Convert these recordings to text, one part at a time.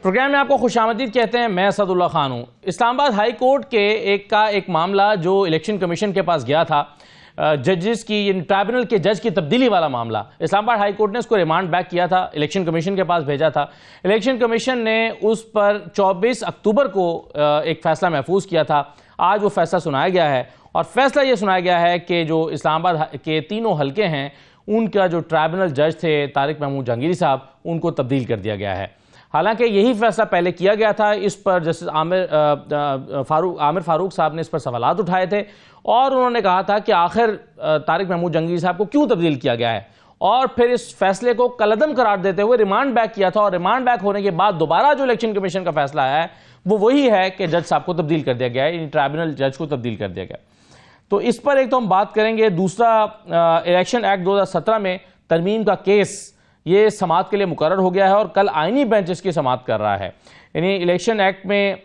Programme में आपको खुशामदीद कहते हैं। मैं असदुल्ला खान हूँ। इस्लामाबाद हाई कोर्ट के एक मामला जो इलेक्शन कमीशन के पास गया था, जजेस की ट्राइब्यूनल के जज की तब्दीली वाला मामला, इस्लामाबाद हाई कोर्ट ने उसको रिमांड बैक किया था, इलेक्शन कमीशन के पास भेजा था। इलेक्शन कमीशन ने उस पर 24 अक्टूबर को एक फैसला महफूज किया था। आज वो फैसला सुनाया गया है और फैसला ये सुनाया गया है कि जो इस्लामाबाद के तीनों हल्के हैं उनका जो ट्राइब्यूनल जज थे तारिक महमूद जहांगीरी साहब, उनको तब्दील कर दिया गया है। हालांकि यही फैसला पहले किया गया था। इस पर जस्टिस आमिर फारूक साहब ने इस पर सवालात उठाए थे और उन्होंने कहा था कि आखिर तारिक महमूद जहांगीरी साहब को क्यों तब्दील किया गया है, और फिर इस फैसले को कलअदम करार देते हुए रिमांड बैक किया था। और रिमांड बैक होने के बाद दोबारा जो इलेक्शन कमीशन का फैसला आया है वो वही है कि जज साहब को तब्दील कर दिया गया है, ट्राइब्यूनल जज को तब्दील कर दिया गया। तो इस पर एक तो हम बात करेंगे। दूसरा, इलेक्शन एक्ट 2017 में तरमीम का केस ये समाअत के लिए मुकर्रर हो गया है और कल आईनी बेंच इसकी समाअत कर रहा है। यानी इलेक्शन एक्ट में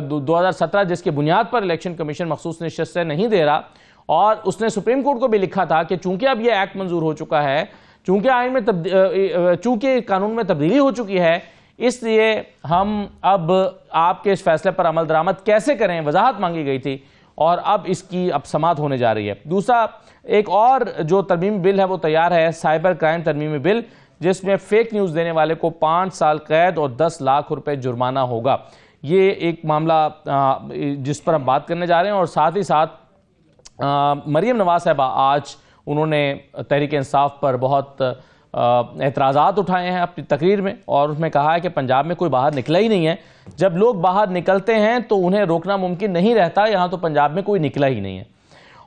2017 जिसकी बुनियाद पर इलेक्शन कमीशन मखसूस नशिस्तें नहीं दे रहा, और उसने सुप्रीम कोर्ट को भी लिखा था कि चूंकि अब यह एक्ट मंजूर हो चुका है, चूंकि आइन में चूंकि कानून में तब्दीली हो चुकी है, इसलिए हम अब आपके इस फैसले पर अमल दरामद कैसे करें, वजाहत मांगी गई थी और अब इसकी समाअत होने जा रही है। दूसरा, एक और जो तरमीमी बिल है वो तैयार है, साइबर क्राइम तरमीमी बिल, जिसमें फेक न्यूज़ देने वाले को 5 साल कैद और 10 लाख रुपए जुर्माना होगा। ये एक मामला जिस पर हम बात करने जा रहे हैं। और साथ ही साथ मरियम नवाज साहबा आज उन्होंने तहरीक इंसाफ पर बहुत एतराज़ात उठाए हैं अपनी तकरीर में, और उसमें कहा है कि पंजाब में कोई बाहर निकला ही नहीं है। जब लोग बाहर निकलते हैं तो उन्हें रोकना मुमकिन नहीं रहता, यहाँ तो पंजाब में कोई निकला ही नहीं है।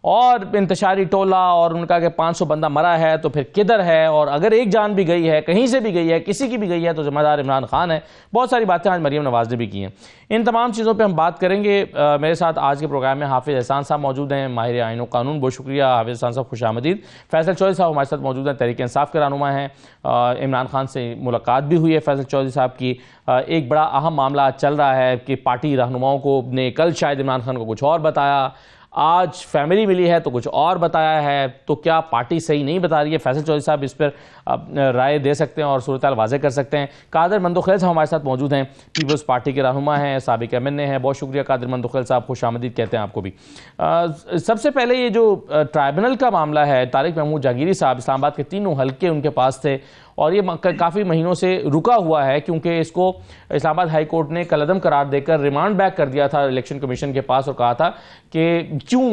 और इंतशारी टोला, और उनका कि 500 बंदा मरा है तो फिर किधर है, और अगर एक जान भी गई है, कहीं से भी गई है, किसी की भी गई है, तो जिम्मेदार इमरान खान है। बहुत सारी बातें आज मरियम नवाज ने भी की हैं। इन तमाम चीज़ों पे हम बात करेंगे। मेरे साथ आज के प्रोग्राम में हाफिज़ एहसान साहब मौजूद हैं, माहिर आइन व कानून। बहुत शुक्रिया हाफिज़ एहसान साहब, खुशामदीद। फैसल चौधरी साहब हमारे साथ मौजूद हैं, तहरीक इंसाफ के रहनुमा हैं। इमरान खान से मुलाकात भी हुई है फैसल चौधरी साहब की। एक बड़ा अहम मामला चल रहा है कि पार्टी रहनुमाओं को ने कल शायद इमरान खान को कुछ और बताया, आज फैमिली मिली है तो कुछ और बताया है, तो क्या पार्टी सही नहीं बता रही है? फैसल चौधरी साहब इस पर राय दे सकते हैं और सूरत-ए-हाल वाज़ेह कर सकते हैं। कादिर मंदोखेल साहब हमारे साथ मौजूद हैं, पीपल्स पार्टी के रहनुमा हैं, साबिक एमएनए हैं। बहुत शुक्रिया कादिर मंदोखेल साहब, खुशामदीद कहते हैं आपको भी। सबसे पहले ये जो ट्राइब्यूनल का मामला है, तारिक महमूद जहांगीरी साहब, इस्लामाबाद के तीनों हल्के उनके पास थे और ये काफ़ी महीनों से रुका हुआ है, क्योंकि इसको इस्लामाबाद हाई कोर्ट ने कलअदम करार देकर रिमांड बैक कर दिया था इलेक्शन कमीशन के पास और कहा था कि क्यों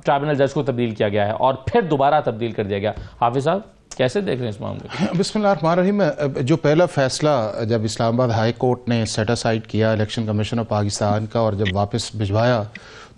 ट्राइब्यूनल जज को तब्दील किया गया है और फिर दोबारा तब्दील कर दिया गया। हाफिज़ साहब कैसे देख रहे हैं इस मामले को? बिस्मिल्लाहिर्रहमानिर्रहीम। जो पहला फैसला जब इस्लामाबाद हाई कोर्ट ने सेट असाइड किया इलेक्शन कमीशन ऑफ पाकिस्तान का और जब वापस भिजवाया,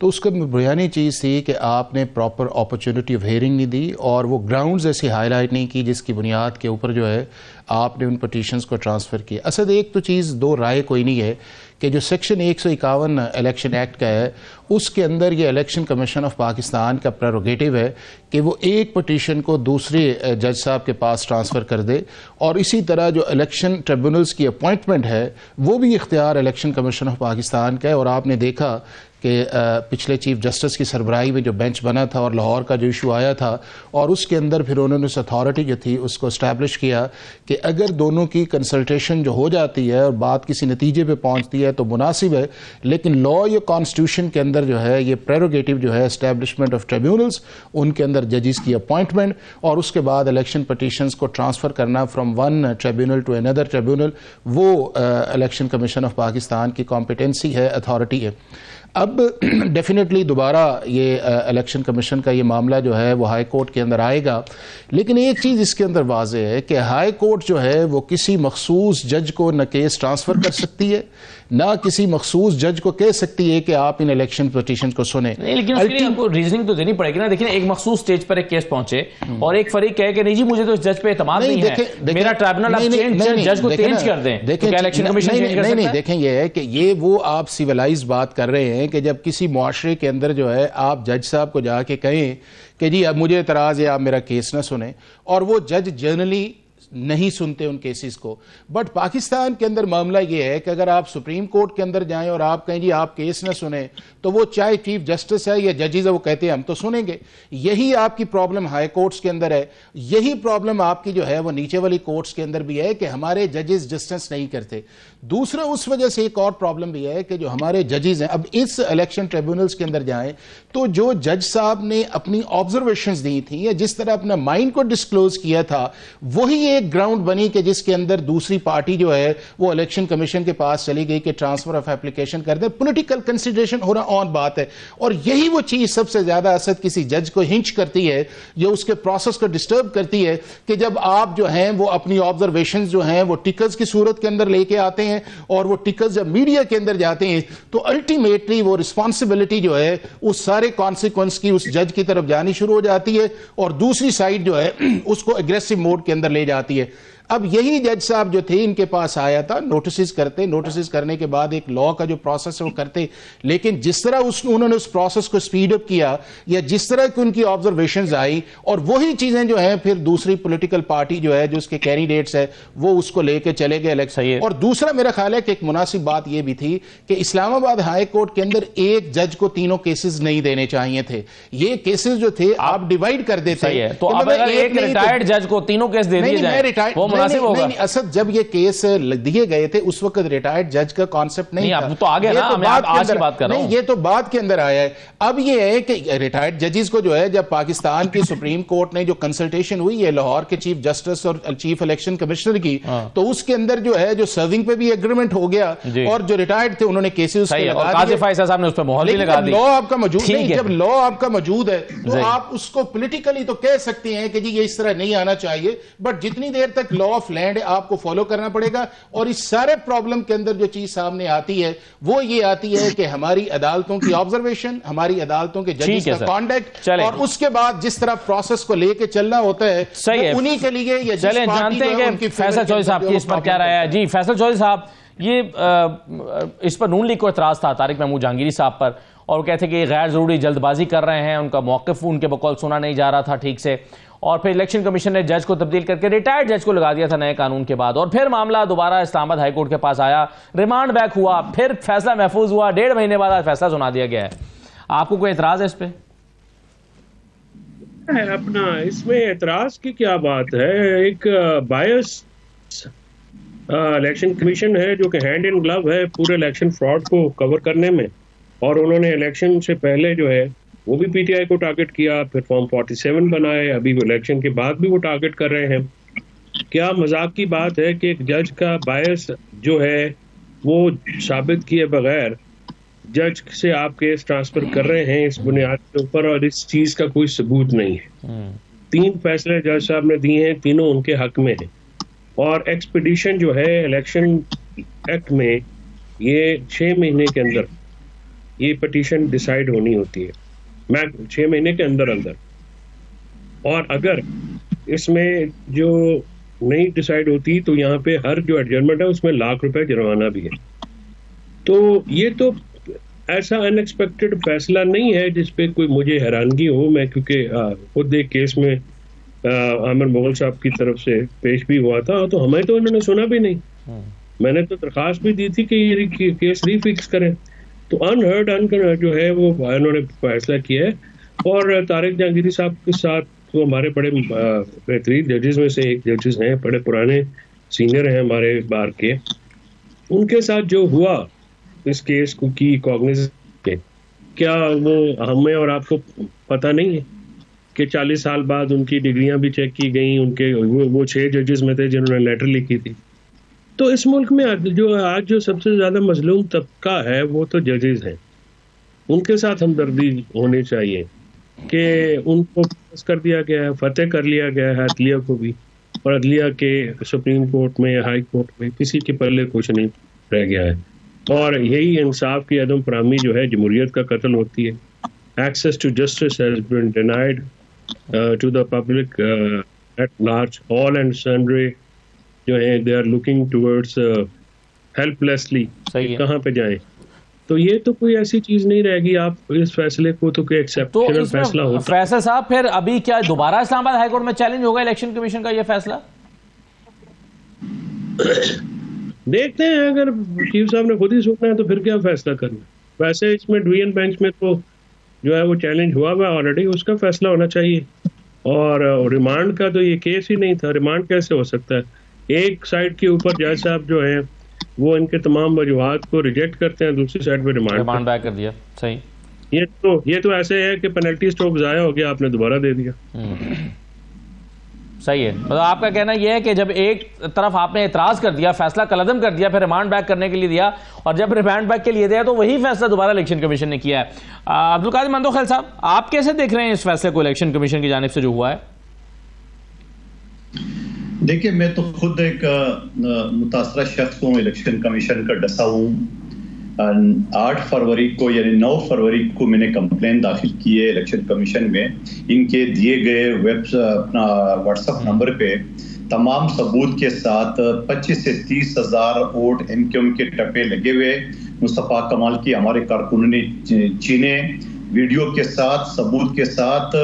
तो उसका बुनियादी चीज़ थी कि आपने प्रॉपर अपॉर्चुनिटी ऑफ हेयरिंग नहीं दी और वो ग्राउंड्स ऐसे हाईलाइट नहीं की जिसकी बुनियाद के ऊपर जो है आपने उन पटिशन्स को ट्रांसफ़र किया। असल एक तो चीज़ दो राय कोई नहीं है कि जो सेक्शन 151 इलेक्शन एक्ट का है उसके अंदर ये इलेक्शन कमीशन ऑफ पाकिस्तान का प्रेरोगेटिव है कि वो एक पटिशन को दूसरे जज साहब के पास ट्रांसफ़र कर दे, और इसी तरह जो इलेक्शन ट्रिब्यूनल्स की अपॉइंटमेंट है वो भी इख्तियार इलेक्शन कमीशन ऑफ पाकिस्तान का है। और आपने देखा कि पिछले चीफ जस्टिस की सरबराही में जो बेंच बना था और लाहौर का जो इशू आया था, और उसके अंदर फिर उन्होंने उस अथॉरिटी जो थी उसको इस्टेब्लिश किया कि अगर दोनों की कंसल्टेशन जो हो जाती है और बात किसी नतीजे पे पहुंचती है तो मुनासिब है, लेकिन लॉ या कॉन्स्टिट्यूशन के अंदर जो है ये प्रेरोगेटिव जो है इस्टेब्लिशमेंट ऑफ ट्रिब्यूनल्स, उनके अंदर जजेस की अपॉइंटमेंट और उसके बाद इलेक्शन पटिशन्स को ट्रांसफ़र करना from one tribunal to another tribunal, वो इलेक्शन कमीशन ऑफ पाकिस्तान की कॉम्पिटेंसी है, अथॉरिटी है। अब डेफिनेटली दोबारा ये इलेक्शन कमीशन का ये मामला जो है वो हाई कोर्ट के अंदर आएगा, लेकिन एक चीज़ इसके अंदर वाज़ेह है कि हाई कोर्ट जो है वो किसी मखसूस जज को न केस ट्रांसफ़र कर सकती है, ना किसी मखसूस जज को कह सकती है कि आप इन इलेक्शन पिटीशन को सुने। नहीं, लेकिन उसके लिए आपको रीजनिंग तो देनी पड़ेगी ना। देखिए, एक मखसूस स्टेज पर एक केस पहुंचे और एक फरीक कहे कि नहीं जी मुझे तो इस जज पे एतमाद नहीं है, मेरा ट्राइब्यूनल आप जज को चेंज कर दें, तो क्या इलेक्शन कमीशन चेंज कर सकता है? देखें, ये है कि ये वो आप सिविलाइज बात कर रहे हैं कि जब किसी मुआशरे के अंदर जो है आप जज साहब को जाके कहें कि जी अब मुझे एतराज़ है आप मेरा केस ना सुने, और वो जज जनरली नहीं सुनते उन केसेस को। बट पाकिस्तान के अंदर मामला ये है कि अगर आप सुप्रीम कोर्ट के अंदर जाएं और आप कहें जी आप केस ना सुने, तो वो चाहे चीफ जस्टिस है या जजेस है, वो कहते हैं हम तो सुनेंगे। यही आपकी प्रॉब्लम हाई कोर्ट्स के अंदर है, यही प्रॉब्लम आपकी जो है वो नीचे वाली कोर्ट्स के अंदर भी है कि हमारे जजेस जस्टिस नहीं करते। दूसरा उस वजह से एक और प्रॉब्लम भी है कि जो हमारे जजेस हैं, अब इस इलेक्शन ट्रिब्यूनल्स के अंदर जाएं तो जो जज साहब ने अपनी ऑब्जर्वेशंस दी थी या जिस तरह अपना माइंड को डिस्क्लोज किया था, वही एक ग्राउंड बनी कि जिसके अंदर दूसरी पार्टी जो है वो इलेक्शन कमीशन के पास चली गई कि ट्रांसफर ऑफ एप्लीकेशन कर दे। पॉलिटिकल कंसिडरेशन होना ऑन बात है, और यही वो चीज सबसे ज्यादा असद किसी जज को हिंच करती है, जो उसके प्रोसेस को डिस्टर्ब करती है, कि जब आप जो हैं वो अपनी ऑब्जर्वेशन जो हैं वो टिकर्स की सूरत के अंदर लेके आते हैं और वो टिकर्स जब मीडिया के अंदर जाते हैं तो अल्टीमेटली वो रिस्पॉन्सिबिलिटी जो है उस सारे कॉन्सिक्वेंस की उस जज की तरफ जानी शुरू हो जाती है और दूसरी साइड जो है उसको एग्रेसिव मोड के अंदर ले जाती है। अब यही जज साहब जो थे इनके पास आया था, नोटिस करते, नोटिस करने के बाद एक लॉ का जो प्रोसेस है वो करते, लेकिन जिस तरह उन्होंने उस प्रोसेस को स्पीड अप किया या जिस तरह की उनकी ऑब्जर्वेशंस आई, और वही चीजें जो है फिर दूसरी पॉलिटिकल पार्टी जो है जो उसके कैंडिडेट्स है वो उसको लेके चले गए इलेक्शन। और दूसरा मेरा ख्याल है कि एक मुनासिब बात यह भी थी कि इस्लामाबाद हाई कोर्ट के अंदर एक जज को तीनों केसेस नहीं देने चाहिए थे। ये केसेस जो थे आप डिवाइड कर देते, तो अब अगर एक रिटायर्ड जज को तीनों केस दे दिए जाए वो नहीं, असद जब ये केस दिए गए थे उस वक्त रिटायर्ड जज का कॉन्सेप्ट नहीं था। अब तो आगे ना, मैं आज की बात कर रहा हूं। ये तो बाद के अंदर आया है। अब ये है कि रिटायर्ड जजेस को जो है जब पाकिस्तान की सुप्रीम कोर्ट ने जो कंसल्टेशन हुई है लाहौर के चीफ जस्टिस और चीफ इलेक्शन कमिश्नर की, तो उसके अंदर जो है जो सर्विंग पे भी एग्रीमेंट हो गया और जो रिटायर्ड थे उन्होंने केसेस साहब ने उस पर मोहर भी लगा दी। लॉ आपका मौजूद नहीं, जब लॉ आपका मौजूद है तो आप उसको पॉलिटिकली तो कह सकते हैं कि जी ये इस तरह नहीं आना चाहिए, बट जितनी देर तक लॉ ऑफ लैंड आपको फॉलो करना पड़ेगा। और इस सारे प्रॉब्लम के अंदर जो चीज सामने आती है वो ये आती है कि हमारी अदालतों की ऑब्जर्वेशन, हमारी अदालतों के जजेस का कॉन्डक्ट और उसके बाद जिस तरह प्रोसेस को लेके चलना होता है, सही है उन्हीं के लिए ये चले जानते हैं कि फैसल चौधरी साहब की इस पर क्या राय है। जी फैसल चौधरी साहब, ये इस पर नून लीग को एतराज था तारिक महमूद जहांगीरी साहब पर, और कहते कि गैर जरूरी जल्दबाजी कर रहे हैं, उनका मौक़िफ़ उनके बकौल सुना नहीं जा रहा था ठीक से, और फिर इलेक्शन कमीशन ने जज को तब्दील करके रिटायर्ड जज को लगा दिया था नए कानून के बाद, और फिर मामला दोबारा इस्लामाबाद हाई कोर्ट के पास आया, रिमांड बैक हुआ, फिर फैसला महफूज हुआ, 1.5 महीने बाद आज फैसला सुना दिया गया है। आपको कोई एतराज है इस पे? अपना इसमें एतराज की क्या बात है? एक बायस इलेक्शन कमीशन है जो कि हैंड इन ग्लव है पूरे इलेक्शन फ्रॉड को कवर करने में, और उन्होंने इलेक्शन से पहले जो है वो भी पीटीआई को टारगेट किया, फिर फॉर्म 47 बनाए, अभी इलेक्शन के बाद भी वो टारगेट कर रहे हैं। क्या मजाक की बात है कि एक जज का बायस जो है वो साबित किए बगैर जज से आप केस ट्रांसफर कर रहे हैं इस बुनियाद के ऊपर, और इस चीज का कोई सबूत नहीं है। 3 फैसले जज साहब ने दिए हैं, तीनों उनके हक में हैं। और एक्सपीडिशन जो है इलेक्शन एक्ट में, ये 6 महीने के अंदर ये पिटीशन डिसाइड होनी होती है, मैं 6 महीने के अंदर अंदर, और अगर इसमें जो नहीं डिसाइड होती तो यहाँ पे हर जो एडजर्नमेंट है उसमें लाख रुपए जुर्माना भी है। तो ये तो ऐसा अनएक्सपेक्टेड फैसला नहीं है जिसपे कोई मुझे हैरानगी हो। मैं क्योंकि खुद एक केस में आमिर मुगल साहब की तरफ से पेश भी हुआ था, तो हमें तो उन्होंने सुना भी नहीं। मैंने तो दरखास्त भी दी थी कि ये केस रीफिक्स करें, तो अनहर्ड जो है वो उन्होंने फैसला किया है। और तारिक जहांगीरी साहब के साथ तो हमारे बड़े बेहतरीन जजेस में से एक जजेस हैं, बड़े पुराने सीनियर हैं हमारे बार के, उनके साथ जो हुआ इस केस को की कॉग्निजेंस के, क्या वो हमें और आपको पता नहीं है कि 40 साल बाद उनकी डिग्रियां भी चेक की गई, उनके वो 6 जजेस में थे जिन्होंने लेटर लिखी थी। तो इस मुल्क में आज जो सबसे ज्यादा मजलूम तबका है वो तो जजेस हैं, उनके साथ हमदर्दी होनी चाहिए कि उनको पास कर दिया गया है, फतेह कर लिया गया है अदलिया को भी, और अदलिया के सुप्रीम कोर्ट में या हाई कोर्ट में किसी के पल्ले कुछ नहीं रह गया है। और यही इंसाफ की अदम फराहमी जो है जमहूरियत का कत्ल होती है। Access to justice has been denied to the public at large, all and sundry जो है they are looking towards helplessly कहाँ पे जाएं। तो ये तो कोई ऐसी चीज नहीं रहेगी आप इस फैसले को तो कोई एक्सेप्शनल फैसला होता। फैसला साहब फिर अभी क्या दोबारा इस्लामाबाद हाईकोर्ट में चैलेंज होगा इलेक्शन कमीशन का ये फैसला? देखते हैं, अगर चीफ साहब ने खुद ही सुनना है तो फिर क्या फैसला करना है। वैसे इसमें डिवीजन बेंच में तो जो है वो चैलेंज हुआ हुआ ऑलरेडी, उसका फैसला होना चाहिए। और रिमांड का तो ये केस ही नहीं था, रिमांड कैसे हो सकता है? एक साइड के ऊपर जज साहब जो है वो इनके तमाम वजूहात को रिजेक्ट करते हैं, दूसरी साइड पे रिमांड बैक कर दिया। सही, ये तो ऐसे है कि पेनल्टी स्ट्रोक जाया हो गया, आपने दोबारा दे दिया। सही है, मतलब आपका कहना यह है कि जब एक तरफ आपने एतराज कर दिया, फैसला कलअदम कर दिया, फिर रिमांड बैक करने के लिए दिया, और जब रिमांड बैक के लिए दिया तो वही फैसला दोबारा इलेक्शन कमीशन ने किया है। अब्दुल कादिर मंदोखैल साहब, आप कैसे देख रहे हैं इस फैसले को इलेक्शन कमीशन की जानिब से जो हुआ है? देखिए, मैं तो खुद एक मुतासरा शख्स हूँ, इलेक्शन कमीशन का डसा हूँ। 8 फरवरी को यानी 9 फरवरी को मैंने कंप्लेन दाखिल की है इलेक्शन कमीशन में। इनके दिए गए अपना व्हाट्सएप नंबर पे तमाम सबूत के साथ 25 से 30 हज़ार वोट MQM के टप्पे लगे हुए मुस्तफ़ा कमाल की हमारे कारकुनों ने चीने, वीडियो के साथ, सबूत के साथ।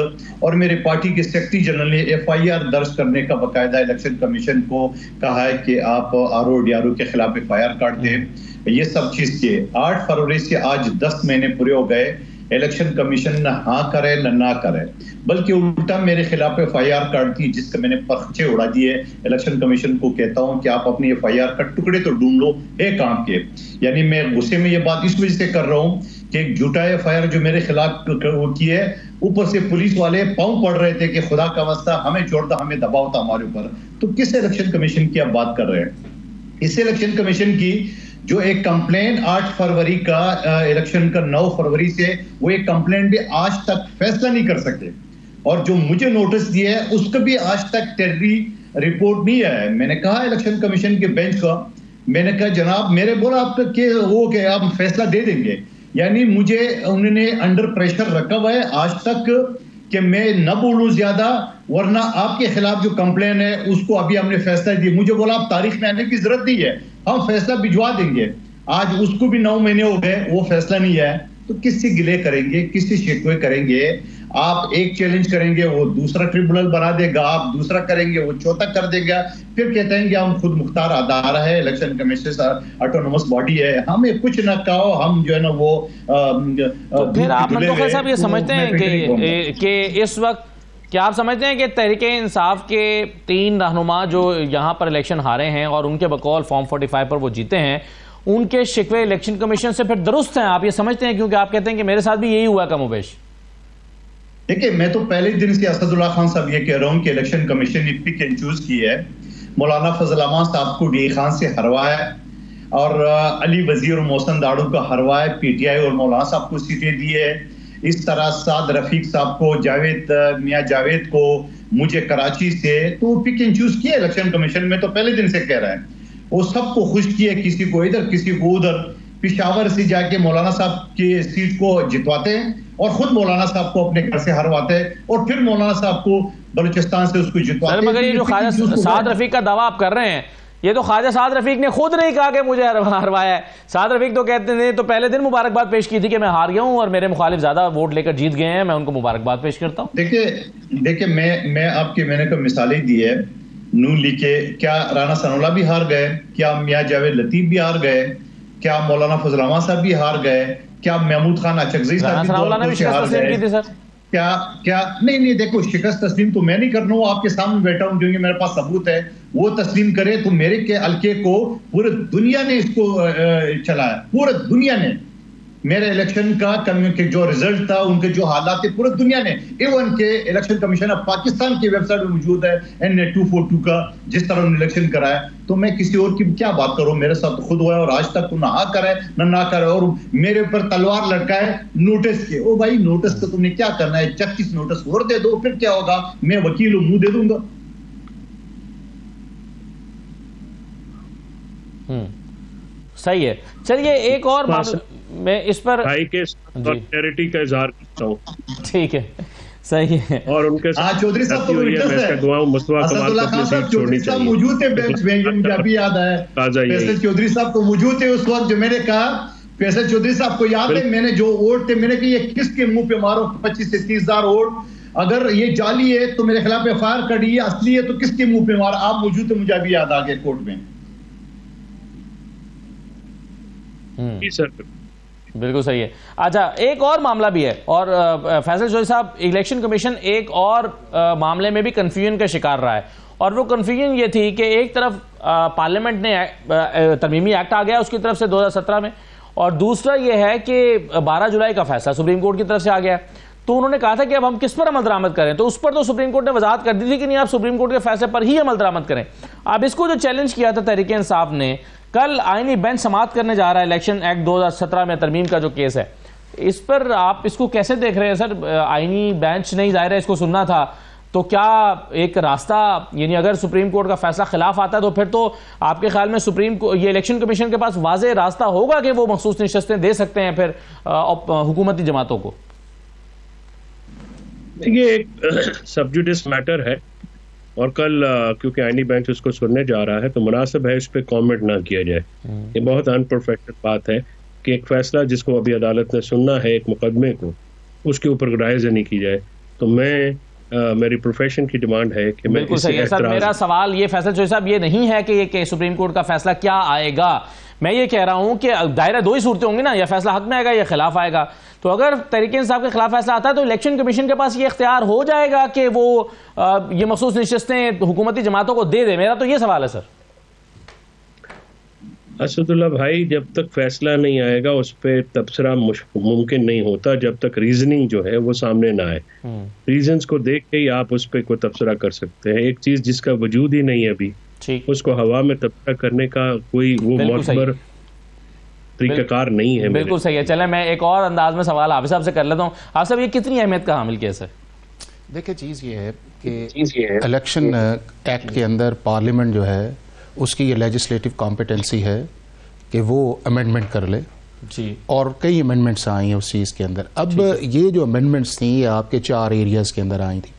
और मेरे पार्टी के सेक्रेटरी जनरल ने FIR दर्ज करने का बाकायदा इलेक्शन कमीशन को कहा है कि आप RODRO के खिलाफ FIR काट दें। ये सब चीज के 8 फरवरी से आज 10 महीने पूरे हो गए, इलेक्शन कमीशन न हाँ करे न ना करे, बल्कि उल्टा मेरे खिलाफ FIR काट दी, जिसका मैंने पर्चे उड़ा दिए। इलेक्शन कमीशन को कहता हूं कि आप अपनी FIR का टुकड़े तो ढूंढ लो एक काम के। यानी मैं गुस्से में ये बात इस वजह से कर रहा हूं कि एक झूठा FIR जो मेरे खिलाफ वो की है, ऊपर से पुलिस वाले पांव पड़ रहे थे कि खुदा का वास्ता हमें छोड़ दो, हमें दबाव था हमारे ऊपर। तो किस इलेक्शन कमीशन की आप बात कर रहे हैं? इस इलेक्शन कमीशन की जो एक कंप्लेन 8 फरवरी का इलेक्शन का 9 फरवरी से, वो एक कंप्लेन भी आज तक फैसला नहीं कर सके। और जो मुझे नोटिस दिया है उसका भी आज तक टेररी रिपोर्ट नहीं आया है। मैंने कहा इलेक्शन कमीशन के बेंच का, मैंने कहा जनाब मेरे बोला आपका के वो के आप फैसला दे देंगे, यानी मुझे उन्होंने अंडर प्रेशर रखा हुआ है आज तक कि मैं न बोलूं ज्यादा, वरना आपके खिलाफ जो कंप्लेन है उसको अभी हमने फैसला दिया। मुझे बोला आप तारीख में आने की जरूरत नहीं है, हम फैसला भिजवा देंगे। आज उसको भी 9 महीने हो गए, वो फैसला नहीं है। तो किससे गिले करेंगे, किससे शिकवे करेंगे? आप एक चैलेंज करेंगे वो दूसरा ट्रिब्यूनल बना देगा, आप दूसरा करेंगे वो चौथा कर देगा, फिर कहते हैं कि हम खुद मुख्तार अदारा है, इलेक्शन कमीशन ऑटोनोमस बॉडी है, हमें कुछ ना कहो, हम जो है ना वो तो फिर आप मंदोखैल साहब ये समझते हैं कि इस वक्त क्या आप समझते हैं कि तहरीक-ए-इंसाफ के 3 रहनुमा जो यहाँ पर इलेक्शन हारे हैं और उनके बकौल फॉर्म 45 पर वो जीते हैं, उनके शिकवे इलेक्शन कमीशन से फिर दुरुस्त हैं? आप ये समझते हैं? क्योंकि आप कहते हैं कि मेरे साथ भी यही हुआ कमोबेश। देखिए, मैं तो पहले दिन से असदुल्ला खान साहब ये कह रहा हूँ कि इलेक्शन कमीशन ने पिक एंड चूज की है। मौलाना फजल अहमद साहब को DA खान से हरवाया और अली वजीर और मोहसिन दाड़ू का हरवाया, PTI और मौलाना साहब को सीटें दी है। इस तरह साद रफीक साहब को, मियाँ जावेद को, मुझे कराची से, तो पिक एंड चूज किया इलेक्शन कमीशन में। तो पहले दिन से कह रहा है, वो सबको खुश किया, किसी को इधर किसी को उधर। पिशावर से जाके मौलाना साहब की सीट को जितवाते हैं और खुद मौलाना साहब को अपने घर से हरवाते हैं और फिर मौलाना साहब को बलूचिस्तान से उसको जितवाते हैं। मगर ये जो ख्वाजा साद रफीक का दावा आप कर रहे हैं, ये तो ख्वाजा साद रफीक ने खुद नहीं कहा कि मुझे हरवाया है। साद रफीक तो कहते हैं, तो पहले दिन मुबारकबाद पेश की थी कि मैं हार गया हूं और मेरे मुखालिफ ज्यादा वोट लेकर जीत गए हैं, मैं उनको मुबारकबाद पेश करता हूं। देखिए मैं आपके मैंने को मिसालें दी है। नून लीग के क्या राना सनोला भी हार गए, क्या मियाँ जावेद लतीफ भी हार गए, क्या मौलाना फजल अहमद साहब भी हार गए, क्या महमूद खान अचकज़ई साहब भी हार गए, क्या नहीं देखो, शिकस्त तस्लीम तो मैं नहीं कर रहा हूँ, आपके सामने बैठा हूँ, क्योंकि मेरे पास सबूत है। वो तस्लीम करे तो मेरे के हल्के को पूरे दुनिया ने इसको चलाया, पूरे दुनिया ने। मेरे इलेक्शन का जो रिजल्ट था, उनके जो हालात थे, पूरी दुनिया ने, इवन के इलेक्शन कमीशन ऑफ पाकिस्तान की वेबसाइट में मौजूद है NA 242 का, जिस तरह उन्होंने इलेक्शन कराया। तो मैं किसी और की क्या बात करूं, मेरे साथ खुद हुआ है और आज तक तो ना करे ना करे, और मेरे ऊपर तलवार लटकाए नोटिस के। ओ भाई, नोटिस तो तुमने क्या करना है, 36 नोटिस और दे दो, फिर क्या होगा? मैं वकील हूं, मुंह दे दूंगा। सही है। चलिए एक और मैं इस पर भाई के सॉलिडेरिटी का इजहार करता हूं। ठीक है, सही है। और उनके चौधरी साहब तो चौधरी साहब मौजूद थे बेंच में, मुझे अभी याद आया। फैसल चौधरी साहब तो मौजूद थे उस वक्त, जो मैंने कहा, फैसल चौधरी साहब को याद है, मैंने जो वोट थे, मैंने कहा ये किसके मुंह पे मारो, 25 से 30 हजार वोट, अगर ये जाली है तो मेरे खिलाफ FIR करी है, असली है तो किसके मुंह पे मारो। आप मौजूद थे, मुझे अभी याद आ गया कोर्ट में। जी सर, बिल्कुल सही है। अच्छा, एक और मामला भी है, और फैसल चौधरी साहब, इलेक्शन कमीशन एक और मामले में भी कन्फ्यूजन का शिकार रहा है, और वो कन्फ्यूजन ये थी कि एक तरफ पार्लियामेंट ने तरमीमी एक्ट आ गया उसकी तरफ से 2017 में, और दूसरा ये है कि 12 जुलाई का फैसला सुप्रीम कोर्ट की तरफ से आ गया। तो उन्होंने कहा था कि अब हम किस पर अमल दरामद करें, तो उस पर तो सुप्रीम कोर्ट ने वजाहत कर दी थी कि नहीं, आप सुप्रीम कोर्ट के फैसले पर ही अमल दरामद करें। अब इसको जो चैलेंज किया था तहरीक इंसाफ ने, कल आईनी बेंच समाअत करने जा रहा है इलेक्शन एक्ट 2017 में तरमीम का जो केस है, इस पर आप इसको कैसे देख रहे हैं सर? आईनी बेंच नहीं, जाहिर है इसको सुनना था, तो क्या एक रास्ता, यानी अगर सुप्रीम कोर्ट का फैसला खिलाफ आता है तो फिर तो आपके ख्याल में ये इलेक्शन कमीशन के पास वाज़ेह रास्ता होगा कि वो मखसूस निशस्तें दे सकते हैं फिर हुकूमती जमातों को? ये एक सब्जुडिस मैटर है, और कल क्योंकि आईनी बेंच उसको सुनने जा रहा है तो मुनासिब है इस पर कॉमेंट ना किया जाए। ये बहुत अनप्रोफेशनल बात है कि एक फैसला जिसको अभी अदालत ने सुनना है, एक मुकदमे को, उसके ऊपर राय नहीं की जाए। तो मेरी प्रोफेशन की डिमांड है कि मैं बिल्कुल सही है सर। मेरा सवाल ये फैसल चौधरी साहब ये नहीं है कि सुप्रीम कोर्ट का फैसला क्या आएगा, मैं ये कह रहा हूं कि दायरा दो ही सूरतें होंगी ना, या फैसला हक में आएगा या खिलाफ आएगा। तो अगर तहरीक इंसाफ के खिलाफ फैसला आता है तो इलेक्शन कमीशन के पास ये इख्तियार हो जाएगा कि वो ये मखसूस निशस्तें हुकूमती जमातों को दे दे। मेरा तो ये सवाल है सर। असदुल्ला भाई, जब तक फैसला नहीं आएगा उस पर तबसरा मुमकिन नहीं होता जब तक रीजनिंग जो है वो सामने ना आए। रीजंस को देख के ही आप उस पर कोई तबसरा कर सकते हैं। एक चीज जिसका वजूद ही नहीं है अभी, उसको हवा में तबसरा करने का कोई वो मोतबर तरीकाकार नहीं है। बिल्कुल सही है। चले मैं एक और अंदाज में सवाल हाफिज साहब से कर लेता हूँ। हाफिज साहब, ये कितनी अहमियत का हामिल केस है? देखिए, चीज़ ये है कि इलेक्शन एक्ट के अंदर पार्लियामेंट जो है उसकी ये लेजिस्लेटिव कॉम्पिटेंसी है कि वो अमेंडमेंट कर ले जी, और कई अमेंडमेंट्स आई हैं उस चीज़ के अंदर। अब ये जो अमेंडमेंट्स थी ये आपके 4 एरियाज़ के अंदर आई थी।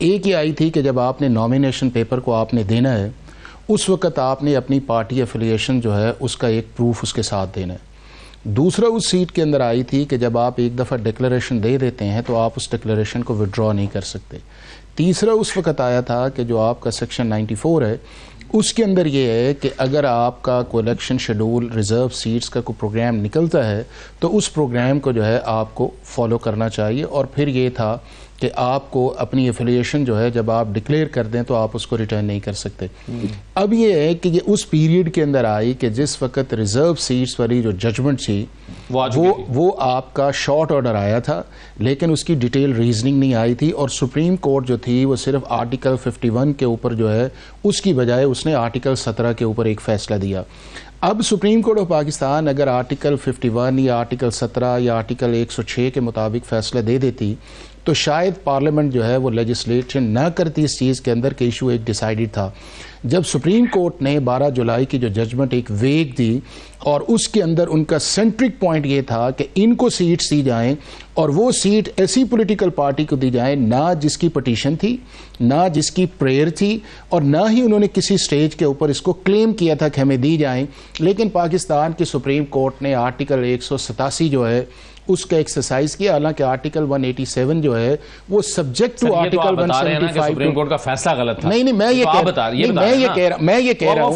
एक ये आई थी कि जब आपने नॉमिनेशन पेपर को आपने देना है उस वक़्त आपने अपनी पार्टी एफिलिएशन जो है उसका एक प्रूफ उसके साथ देना है। दूसरा उस सीट के अंदर आई थी कि जब आप एक दफ़ा डिक्लेरेशन दे देते हैं तो आप उस डिक्लेरेशन को विड्रॉ नहीं कर सकते। तीसरा उस वक़्त आया था कि जो आपका सेक्शन 94 है उसके अंदर ये है कि अगर आपका कोई इलेक्शन शेड्यूल रिज़र्व सीट्स का कोई प्रोग्राम निकलता है तो उस प्रोग्राम को जो है आपको फॉलो करना चाहिए। और फिर ये था कि आपको अपनी एफिलिएशन जो है जब आप डिक्लेयर कर दें तो आप उसको रिटर्न नहीं कर सकते। अब ये है कि ये उस पीरियड के अंदर आई कि जिस वक्त रिज़र्व सीट्स वाली जो जजमेंट थी वो आपका शॉर्ट ऑर्डर आया था, लेकिन उसकी डिटेल रीजनिंग नहीं आई थी। और सुप्रीम कोर्ट जो थी वो सिर्फ आर्टिकल 51 के ऊपर जो है उसकी बजाय उसने आर्टिकल 17 के ऊपर एक फ़ैसला दिया। अब सुप्रीम कोर्ट ऑफ पाकिस्तान अगर आर्टिकल 51 या आर्टिकल 17 या आर्टिकल 106 के मुताबिक फ़ैसला दे देती तो शायद पार्लियामेंट जो है वो लेजिस्लेशन ना करती इस चीज़ के अंदर कि इशू एक डिसाइडेड था। जब सुप्रीम कोर्ट ने 12 जुलाई की जो जजमेंट एक वेग दी और उसके अंदर उनका सेंट्रिक पॉइंट ये था कि इनको सीट्स दी जाएं और वो सीट ऐसी पॉलिटिकल पार्टी को दी जाए ना जिसकी पटिशन थी, ना जिसकी प्रेयर थी, और ना ही उन्होंने किसी स्टेज के ऊपर इसको क्लेम किया था कि हमें दी जाएं। लेकिन पाकिस्तान की सुप्रीम कोर्ट ने आर्टिकल 187 जो है उसका एक्सरसाइज किया। हालांकि आर्टिकल 187 जो है वो subject to article 175 supreme court का फैसला गलत था। नहीं, मैं ये कह रहा हूँ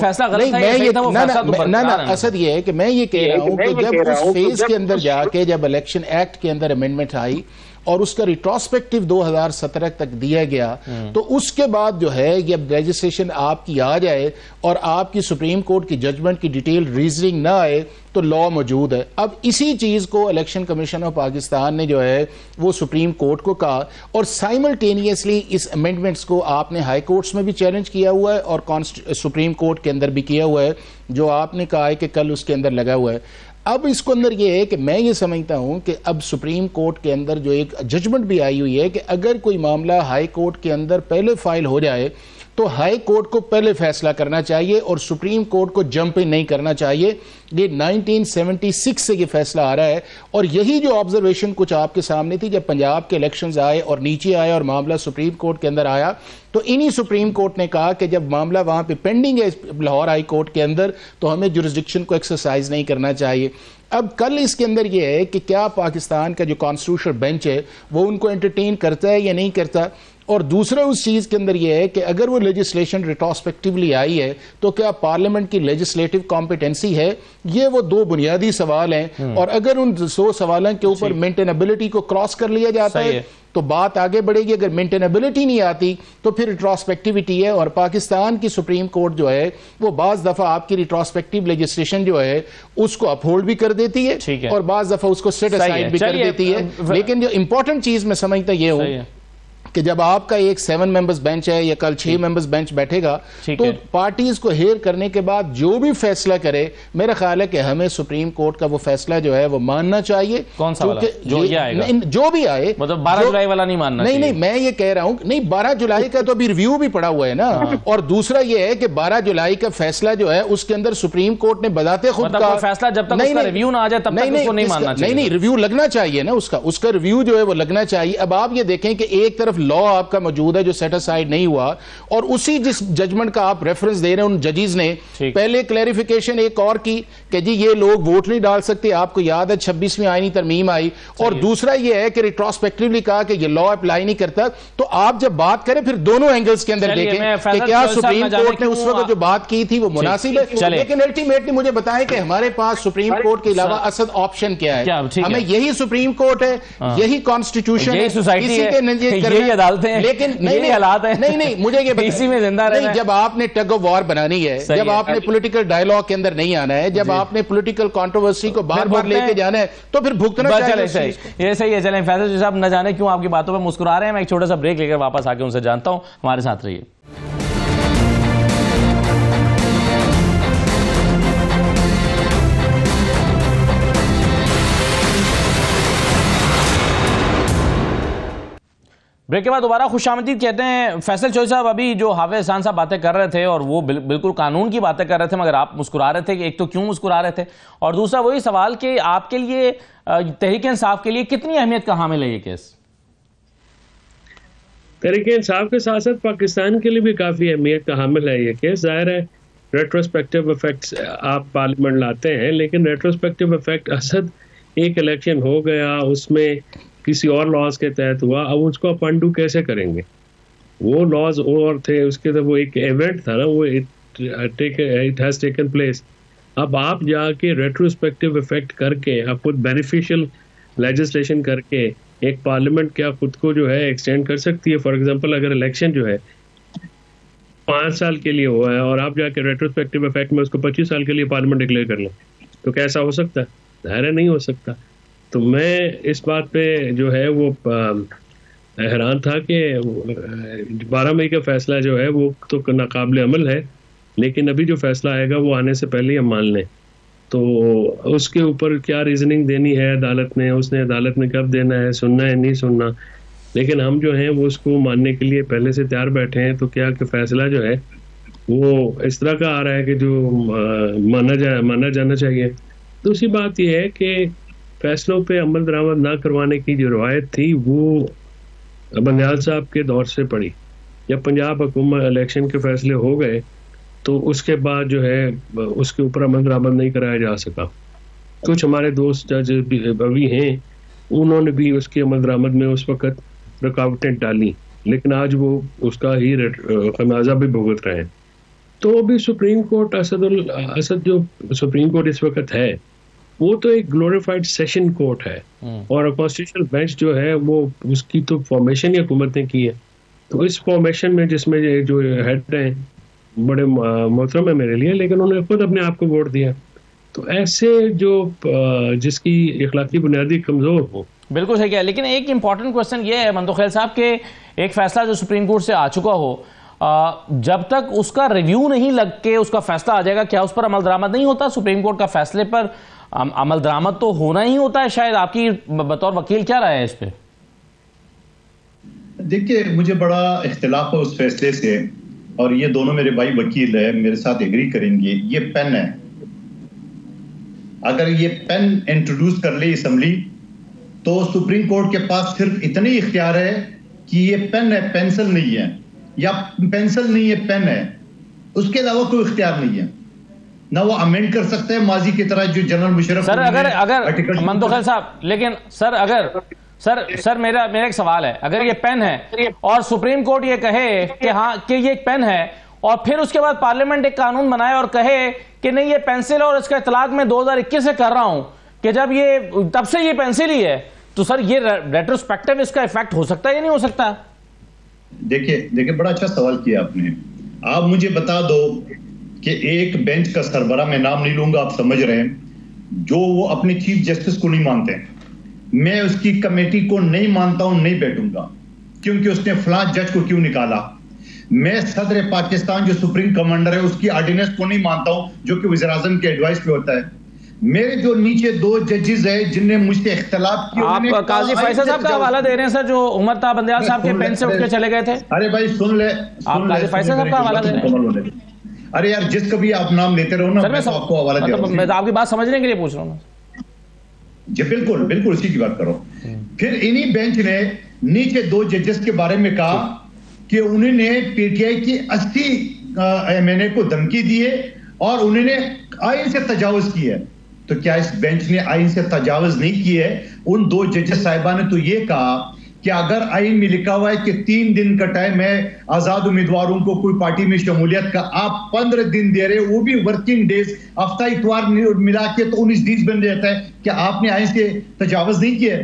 असद ये है कि मैं ये कह रहा हूँ कि जब उस फेज के अंदर जाके जब इलेक्शन एक्ट के अंदर अमेंडमेंट आई और उसका रिट्रोस्पेक्टिव 2017 तक दिया गया तो उसके बाद जो है ये लेजिस्लेशन आपकी आ जाए और आपकी सुप्रीम कोर्ट की जजमेंट की डिटेल रीजनिंग ना आए तो लॉ मौजूद है। अब इसी चीज़ को इलेक्शन कमीशन ऑफ पाकिस्तान ने जो है वो सुप्रीम कोर्ट को कहा और साइमल्टेनियसली इस अमेंडमेंट्स को आपने हाई कोर्ट्स में भी चैलेंज किया हुआ है और सुप्रीम कोर्ट के अंदर भी किया हुआ है, जो आपने कहा है कि कल उसके अंदर लगा हुआ है। अब इसको अंदर ये है कि मैं ये समझता हूं कि अब सुप्रीम कोर्ट के अंदर जो एक जजमेंट भी आई हुई है कि अगर कोई मामला हाई कोर्ट के अंदर पहले फाइल हो जाए तो हाई कोर्ट को पहले फैसला करना चाहिए और सुप्रीम कोर्ट को जंप इन नहीं करना चाहिए। ये 1976 से ये फैसला आ रहा है और यही जो ऑब्जर्वेशन कुछ आपके सामने थी जब पंजाब के इलेक्शंस आए और नीचे आए और मामला सुप्रीम कोर्ट के अंदर आया तो इन्हीं सुप्रीम कोर्ट ने कहा कि जब मामला वहां पे पेंडिंग है लाहौर हाई कोर्ट के अंदर तो हमें जुरिस्डिक्शन को एक्सरसाइज नहीं करना चाहिए। अब कल इसके अंदर यह है कि क्या पाकिस्तान का जो कॉन्स्टिट्यूशनल बेंच है वो उनको एंटरटेन करता है या नहीं करता, और दूसरा उस चीज़ के अंदर यह है कि अगर वो लेजिस्लेशन रिट्रोस्पेक्टिवली आई है तो क्या पार्लियामेंट की लेजिस्लेटिव कॉम्पिटेंसी है, ये वो दो बुनियादी सवाल हैं। और अगर उन 100 सवालों के ऊपर मेंटेनेबिलिटी को क्रॉस कर लिया जाता है तो बात आगे बढ़ेगी। अगर मेंटेनेबिलिटी नहीं आती तो फिर रिट्रोस्पेक्टिविटी है। और पाकिस्तान की सुप्रीम कोर्ट जो है वो बाज़ दफ़ा आपकी रिट्रोस्पेक्टिव लेजिस्लेशन जो है उसको अपहोल्ड भी कर देती है और बाज़ दफ़ा उसको सेट असाइड भी कर देती है। लेकिन जो इंपॉर्टेंट चीज़ मैं समझता ये हूँ कि जब आपका एक 7 मेंबर्स बेंच है या कल 6 मेंबर्स बेंच बैठेगा तो पार्टीज को हेयर करने के बाद जो भी फैसला करे, मेरा ख्याल है कि हमें सुप्रीम कोर्ट का वो फैसला जो है वो मानना चाहिए। कौन सा वाला? जो भी आए, मतलब 12 जुलाई वाला नहीं मानना? नहीं, मैं ये कह रहा हूं, नहीं 12 जुलाई का तो अभी रिव्यू भी पड़ा हुआ है ना। और दूसरा ये है कि 12 जुलाई का फैसला जो है उसके अंदर सुप्रीम कोर्ट ने बताते खुद का फैसला जब तक उसका रिव्यू ना आ जाए तब तक उसको नहीं मानना चाहिए। नहीं, रिव्यू लगना चाहिए ना, उसका रिव्यू जो है वो लगना चाहिए। अब आप ये देखें कि एक तरफ लॉ आपका मौजूद है जो सेट असाइड नहीं हुआ, और उसी जिस जजमेंट का आप रेफरेंस दे रहे हैं उन जजेस ने पहले क्लैरिफिकेशन एक और की कि जी ये लोग वोट नहीं डाल सकते, आपको याद है 26वीं आईनी तरमीम आई। और दूसरा ये है कि रिट्रोस्पेक्टिवली कहा कि ये लॉ अप्लाई नहीं करता। तो आप जब बात करें फिर दोनों एंगल्स के अंदर देखें कि क्या सुप्रीम कोर्ट ने उस वक्त जो बात की थी वो मुनासिब है। लेकिन अल्टीमेटली मुझे बताएं कि हमारे पास सुप्रीम कोर्ट के अलावा असद ऑप्शन क्या है? हमें यही सुप्रीम कोर्ट है, यही कॉन्स्टिट्यूशन है, इसी के नजदीक अदालतें हैं। लेकिन नहीं हालात है, नहीं मुझे ये इसी में जिंदा रहना। जब आपने टग ऑफ वॉर बनानी है, जब आपने पॉलिटिकल डायलॉग के अंदर नहीं आना है, जब आपने पॉलिटिकल कंट्रोवर्सी को बार बार लेके जाना है तो फिर भुगतना चाहिए। ये सही है। चलें फैसल साहब, न जाने क्यों आपकी बातों पर मुस्कुरा रहे हैं। मैं एक छोटा सा ब्रेक लेकर वापस आके उनसे जानता हूं, हमारे साथ रहिए। ब्रेक के बाद दोबारा खुशामदीद कहते हैं। फैसल चौधरी साहब, अभी जो हाफिज एहसान साहब बातें कर रहे थे और वो बिल्कुल कानून की बातें कर रहे थे, मगर आप मुस्कुरा रहे थे कि एक तो क्यों मुस्कुरा रहे थे, और दूसरा वही सवाल कि आपके लिए तहरीक इंसाफ के लिए कितनी अहमियत का हामिल है ये केस? तहरीक इंसाफ के साथ साथ पाकिस्तान के लिए भी काफ़ी अहमियत का हामिल है ये केस। जाहिर है रेट्रोस्पेक्टिव इफेक्ट्स आप पार्लियामेंट लाते हैं, लेकिन रेट्रोस्पेक्टिव इफेक्ट असद एक इलेक्शन हो गया, उसमें किसी और लॉज के तहत हुआ, अब उसको आप अंडू कैसे करेंगे? वो लॉज और थे, उसके तो वो एक इवेंट था ना, वो इट हैज़ टेकन प्लेस। अब आप जाके रेट्रोस्पेक्टिव इफेक्ट करके, आप खुद बेनिफिशियल लेजिस्लेशन करके एक पार्लियामेंट क्या खुद को जो है एक्सटेंड कर सकती है? फॉर एग्जांपल अगर इलेक्शन जो है 5 साल के लिए हुआ है और आप जाके रेट्रोस्पेक्टिव इफेक्ट में उसको 25 साल के लिए पार्लियामेंट डिक्लेयर कर लें, तो कैसा हो सकता है? ज़ाहिर नहीं हो सकता। तो मैं इस बात पे जो है वो हैरान था कि 12 मई का फैसला जो है वो तो नाकाबिल अमल है, लेकिन अभी जो फैसला आएगा वो आने से पहले हम मान लें। तो उसके ऊपर क्या रीजनिंग देनी है अदालत ने, उसने अदालत ने कब देना है, सुनना है नहीं सुनना, लेकिन हम जो हैं वो उसको मानने के लिए पहले से तैयार बैठे हैं। तो क्या कि फैसला जो है वो इस तरह का आ रहा है कि जो माना जाना चाहिए। दूसरी बात यह है कि फैसलों पे अमल दरामद ना करवाने की जो रवायत थी वो बंदयाल साहब के दौर से पड़ी। जब पंजाब हुकूमत इलेक्शन के फैसले हो गए तो उसके बाद जो है उसके ऊपर अमल दरामद नहीं कराया जा सका। कुछ हमारे दोस्त जज अभी हैं, उन्होंने भी उसकी अमल दरामद में उस वक़्त रुकावटें डाली, लेकिन आज वो उसका ही खमियाजा भी भुगत रहे हैं। तो अभी सुप्रीम कोर्ट असद जो सुप्रीम कोर्ट इस वक्त है वो तो एक ग्लोरीफाइड सेशन कोर्ट है, और कॉन्स्टिट्यूशनल बेंच जो है वो उसकी तो फॉर्मेशन ही हुकूमत ने की है। तो इस फॉर्मेशन में जिसमें जो हेड हैं बड़े मोहतरम है मेरे लिए, लेकिन उन्होंने खुद अपने आप को वोट दिया। तो ऐसे जो जिसकी इखलाकी बुनियादी कमज़ोर हो, बिल्कुल सही है। लेकिन एक इंपॉर्टेंट क्वेश्चन ये है मंतुखैल साहब के एक फैसला जो सुप्रीम कोर्ट से आ चुका हो, जब तक उसका रिव्यू नहीं लग के उसका फैसला आ जाएगा, क्या उस पर अमल दरामद नहीं होता? सुप्रीम कोर्ट का फैसले पर अमल दरामद तो होना ही होता है शायद। आपकी बतौर वकील क्या राय है इस पे? देखिए, मुझे बड़ा इख्तिलाफ है उस फैसले से, और ये दोनों मेरे भाई वकील है, मेरे साथ एग्री करेंगे। ये पेन है, अगर ये पेन इंट्रोड्यूस कर ले असम्बली तो सुप्रीम कोर्ट के पास सिर्फ इतने ही इख्तियार है कि ये पेन है, पेंसिल नहीं है, या पेंसिल नहीं है पेन है, उसके अलावा कोई इख्तियार नहीं है। ना वो अमेंड कर सकते हैं माजी की तरह जो जनरल मुशर्रफ। सर अगर मंतुखैल साहब, लेकिन सर अगर सर मेरा एक सवाल है, अगर ये पेन है और सुप्रीम कोर्ट ये कहे कि हाँ कि ये एक पेन है और फिर उसके बाद पार्लियामेंट एक कानून बनाए और कहे कि नहीं ये पेंसिल और इसका इतलाक मैं 2021 से कर रहा हूं कि जब ये तब से ये पेंसिल ही है, तो सर ये रेट्रोस्पेक्टिव इसका इफेक्ट हो सकता है या नहीं हो सकता? देखिए बड़ा अच्छा सवाल किया आपने। आप मुझे बता दो कि एक बेंच का सरबरा, मैं नाम नहीं लूंगा, आप समझ रहे हैं, जो वो अपने चीफ जस्टिस को नहीं मानते, मैं उसकी कमेटी को नहीं मानता हूं, नहीं बैठूंगा, क्योंकि उसने फलां जज को क्यों निकाला। मैं सदर पाकिस्तान जो सुप्रीम कमांडर है उसकी ऑर्डिनेंस को नहीं मानता हूं, जो कि वज़ीर आज़म के एडवाइस पे होता है। मेरे जो नीचे 2 जजेस है जिनने मुझसे इख्तिलाफ किया, आप काजी फैसल साहब का हवाला दे रहे हैं सर, जो उमर ता बंदयाल साहब के पेन से उठ के चले गए थे। अरे भाई सुन ले, आप काजी फैसल साहब का हवाला दे रहे हैं। अरे यार जिसका भी आप नाम लेते रहो ना, मैं तो आपको हवाला दे रहा हूं। मैं तो आपकी बात समझने के लिए पूछ रहा हूं जी। बिल्कुल उसी की बात करो। फिर इन्हीं बेंच ने नीचे 2 जजेस के बारे में कहा कि उन्होंने पीटीआई की 80 एमएनए को धमकी दी है और उन्होंने आईन से तजावुज किया है। तो क्या इस बेंच ने आईन से तजावुज नहीं किया है? उन 2 जजेस साहिबा ने तो ये कहा कि अगर आईन में लिखा हुआ है कि 3 दिन का टाइम है आजाद उम्मीदवारों को कोई पार्टी में शमूलियत का, आप 15 दिन दे रहे, वो भी वर्किंग डेज, हफ्ता इतवार मिला के तो 19 दिन बन जाता है। क्या आपने आईन से तजावुज नहीं किया?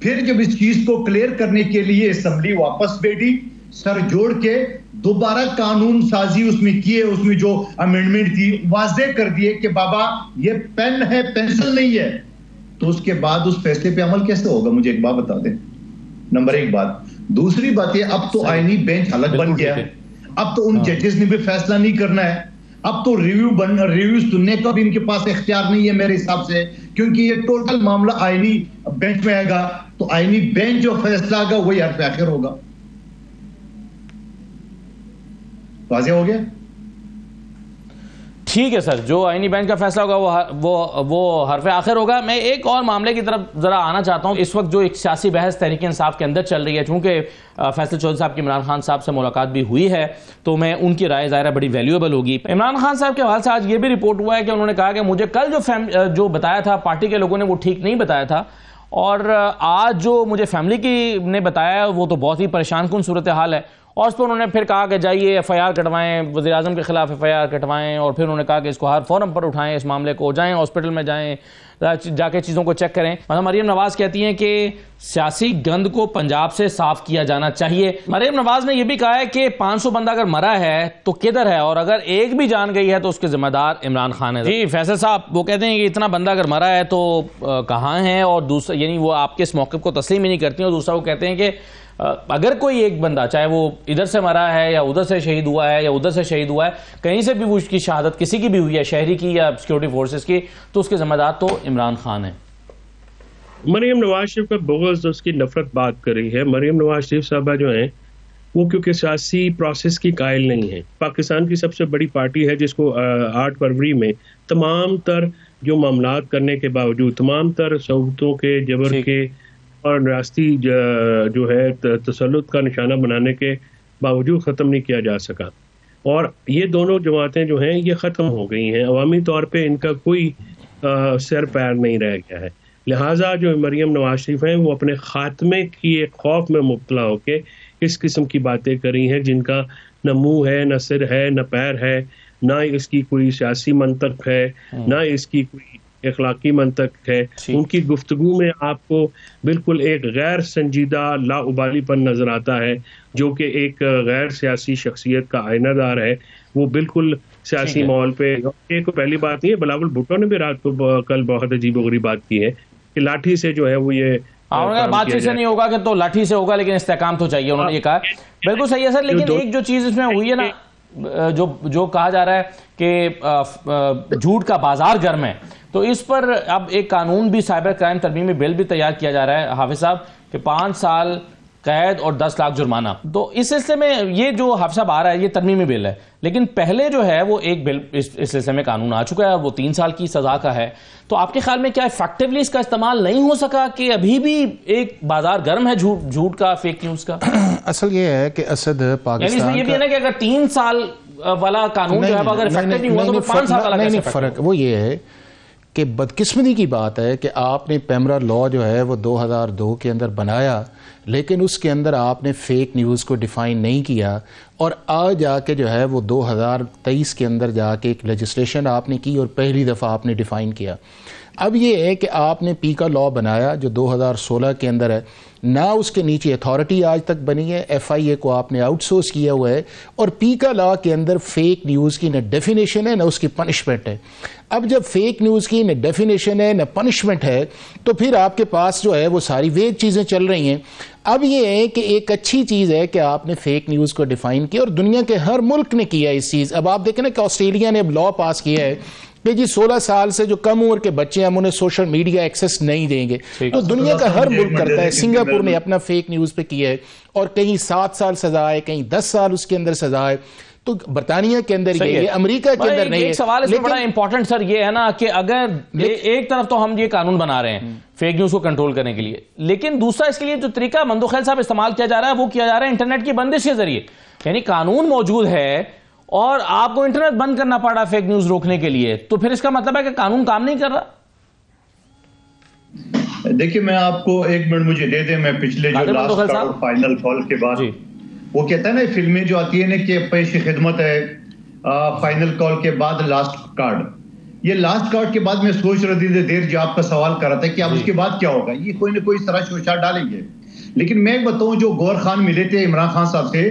फिर जब इस चीज को क्लियर करने के लिए असेंबली वापस बैठी, सर जोड़ के दोबारा कानून साजी उसमें किए, उसमें जो अमेंडमेंट थी वाज़ेह कर दिए कि बाबा ये पेन है, पेंसिल नहीं है। तो उसके बाद उस फैसले पे अमल कैसे होगा? मुझे एक बात बता दें। नंबर 1 बात। दूसरी बात ये, अब तो आईनी बेंच अलग बन गया है, अब तो उन जजेस ने भी फैसला नहीं करना है, अब तो रिव्यू सुनने का भी इनके पास इख्तियार नहीं है मेरे हिसाब से, क्योंकि ये टोटल मामला आईनी बेंच में आएगा। तो आईनी बेंच जो फैसला आएगा वही हर्फ आखिर होगा। वाज़ेह हो गया? ठीक है सर, जो आईनी बेंच का फैसला होगा वो हरफ आखिर होगा। मैं एक और मामले की तरफ जरा आना चाहता हूं। इस वक्त जो एक सियासी बहस तहरीक इंसाफ के अंदर चल रही है, चूंकि फैसल चौधरी साहब की इमरान खान साहब से मुलाकात भी हुई है, तो मैं उनकी राय ज़ाहिर बड़ी वैल्यूएबल होगी। इमरान खान साहब के हवाले से आज ये भी रिपोर्ट हुआ है कि उन्होंने कहा कि मुझे कल जो बताया था पार्टी के लोगों ने वो ठीक नहीं बताया था, और आज जो मुझे फैमिली की ने बताया वो तो बहुत ही परेशान कुन सूरत हाल है। और उस पर उन्होंने फिर कहा कि जाइए FIR कटवाएं, वज़ीर आज़म के खिलाफ FIR कटवाएं, और फिर उन्होंने कहा कि इसको हर फोरम पर उठाएं, इस मामले को जाएं हॉस्पिटल में जाएं, जाके चीज़ों को चेक करें। मतलब मरीम नवाज़ कहती हैं कि सियासी गंद को पंजाब से साफ किया जाना चाहिए। मरीम नवाज़ ने यह भी कहा है कि 500 बंदा अगर मरा है तो किधर है, और अगर एक भी जान गई है तो उसके जिम्मेदार इमरान खान है। जी फैसल साहब, वो कहते हैं कि इतना बंदा अगर मरा है तो कहाँ है, और दूसरा यानी वो आपके इस मौक़िफ़ को तस्लीम ही नहीं करती, और दूसरा वो कहते हैं कि अगर कोई एक बंदा, चाहे वो इधर से मरा है या उधर से शहीद हुआ है या उधर से शहीद हुआ है, कहीं से भी वो उसकी शहादत किसी की भी हुई है, शहरी की या सिक्योरिटी फोर्सेस की, तो उसके जिम्मेदार तो इमरान खान है। मरीम नवाज शरीफ का बोगस, उसकी नफरत बात कर रही है। मरीम नवाज शरीफ साहबा जो हैं वो क्योंकि सियासी प्रोसेस की कायल नहीं है। पाकिस्तान की सबसे बड़ी पार्टी है जिसको 8 फरवरी में तमाम तर जो मामलात करने के बावजूद, तमाम तर सहूलतों के, जबर के और रियासती जो है तसल्लुत का निशाना बनाने के बावजूद ख़त्म नहीं किया जा सका। और ये दोनों जमातें जो हैं ये ख़त्म हो गई हैं, अवामी तौर पे इनका कोई सर पैर नहीं रह गया है। लिहाजा जो मरीम नवाज शरीफ हैं वो अपने ख़ात्मे की एक खौफ में मुब्तला होकर इस किस्म की बातें करी हैं जिनका न मुँह है, न सिर है, न पैर है, ना इसकी कोई सियासी मंतक है, ना इसकी कोई अखलाकी मंतक है। उनकी गुफ्तगू में आपको बिल्कुल एक गैर संजीदा लाउबालीपन नजर आता है, जो कि एक गैर सियासी शख्सियत का आईनादार है। वो बिल्कुल सियासी माहौल पे, एक पहली बात नहीं है, बिलावल भुट्टो ने भी रात को कल बहुत अजीबोगरीब बात की है कि लाठी से जो है वो ये बातचीत से नहीं होगा कि तो लाठी से होगा, लेकिन इस्तेकाम तो चाहिए, उन्होंने ये कहा। बिल्कुल सही है सर, लेकिन एक जो चीज इसमें हुई है ना, जो कहा जा रहा है कि झूठ का बाजार गर्म है, तो इस पर अब एक कानून भी, साइबर क्राइम तरमीमी बिल भी तैयार किया जा रहा है हाफिज साहब, कि 5 साल कैद और 10 लाख जुर्माना। तो इस सिलसिले में ये जो हाफिज साहब आ रहा है ये तरमीमी बिल है, लेकिन पहले जो है वो एक बिल इस सिलसिले में कानून आ चुका है, वो 3 साल की सजा का है। तो आपके ख्याल में क्या इफेक्टिवली इसका इस्तेमाल नहीं हो सका, कि अभी भी एक बाजार गर्म है झूठ का, फेक न्यूज का? असल ये है कि असद पाकिस्तान, ये भी है ना कि अगर 3 साल वाला कानून जो है अगर इफेक्टिव नहीं हुआ तो 5 साल वाला कैसे? फर्क वो ये है कि बदकिस्मती की बात है कि आपने पैमरा लॉ जो है वो 2002 के अंदर बनाया, लेकिन उसके अंदर आपने फेक न्यूज़ को डिफ़ाइन नहीं किया, और आज जाके जो है वो 2023 के अंदर जाके एक लेजिस्लेशन आपने की और पहली दफ़ा आपने डिफ़ाइन किया। अब ये है कि आपने पीका लॉ बनाया जो 2016 के अंदर है, ना उसके नीचे अथॉरिटी आज तक बनी है, FIA को आपने आउटसोर्स किया हुआ है, और पीका लॉ के अंदर फेक न्यूज़ की न डेफिनेशन है न उसकी पनिशमेंट है। अब जब फेक न्यूज़ की न डेफिनेशन है न पनिशमेंट है, तो फिर आपके पास जो है वो सारी वेग चीज़ें चल रही हैं। अब ये है कि एक अच्छी चीज़ है कि आपने फेक न्यूज़ को डिफ़ाइन किया और दुनिया के हर मुल्क ने किया इस चीज़। अब आप देखें ना कि ऑस्ट्रेलिया ने अब लॉ पास किया है कि जी 16 साल से जो कम उम्र के बच्चे हैं हम उन्हें सोशल मीडिया एक्सेस नहीं देंगे। तो दुनिया का हर मुल्क करता है। सिंगापुर ने अपना फेक न्यूज़ पे किया है और कहीं 7 साल सजा है, कहीं 10 साल उसके अंदर सजा है। तो बरतानिया के अंदर ये है, अमेरिका के अंदर नहीं है। एक सवाल इसमें बड़ा इंपॉर्टेंट सर ये है ना कि अगर एक तरफ तो हम ये कानून बना रहे हैं फेक न्यूज को कंट्रोल करने के लिए, लेकिन दूसरा इसके लिए जो तरीका मंदो खैल साहब इस्तेमाल किया जा रहा है वो किया जा रहा है इंटरनेट की बंदिश के जरिए। यानी कानून मौजूद है और आपको इंटरनेट बंद करना पड़ा फेक न्यूज रोकने के लिए, तो फिर इसका मतलब है कि कानून काम नहीं कर रहा। देखिए मैं आपको 1 मिनट मुझे दे दें, मैं पिछले जो लास्ट फाइनल कॉल के बाद वो कहता है ना फिल्में जो आती है ना कि पेश खिदमत है फाइनल कॉल के बाद लास्ट कार्ड, ये लास्ट कार्ड के बाद मैं सोच रही थी देर जो आपका सवाल कर रहा था कि अब उसके बाद क्या होगा, ये कोई ना कोई तरह शोशा डालेंगे। लेकिन मैं बताऊं जो गौर खान मिले थे इमरान खान साहब से,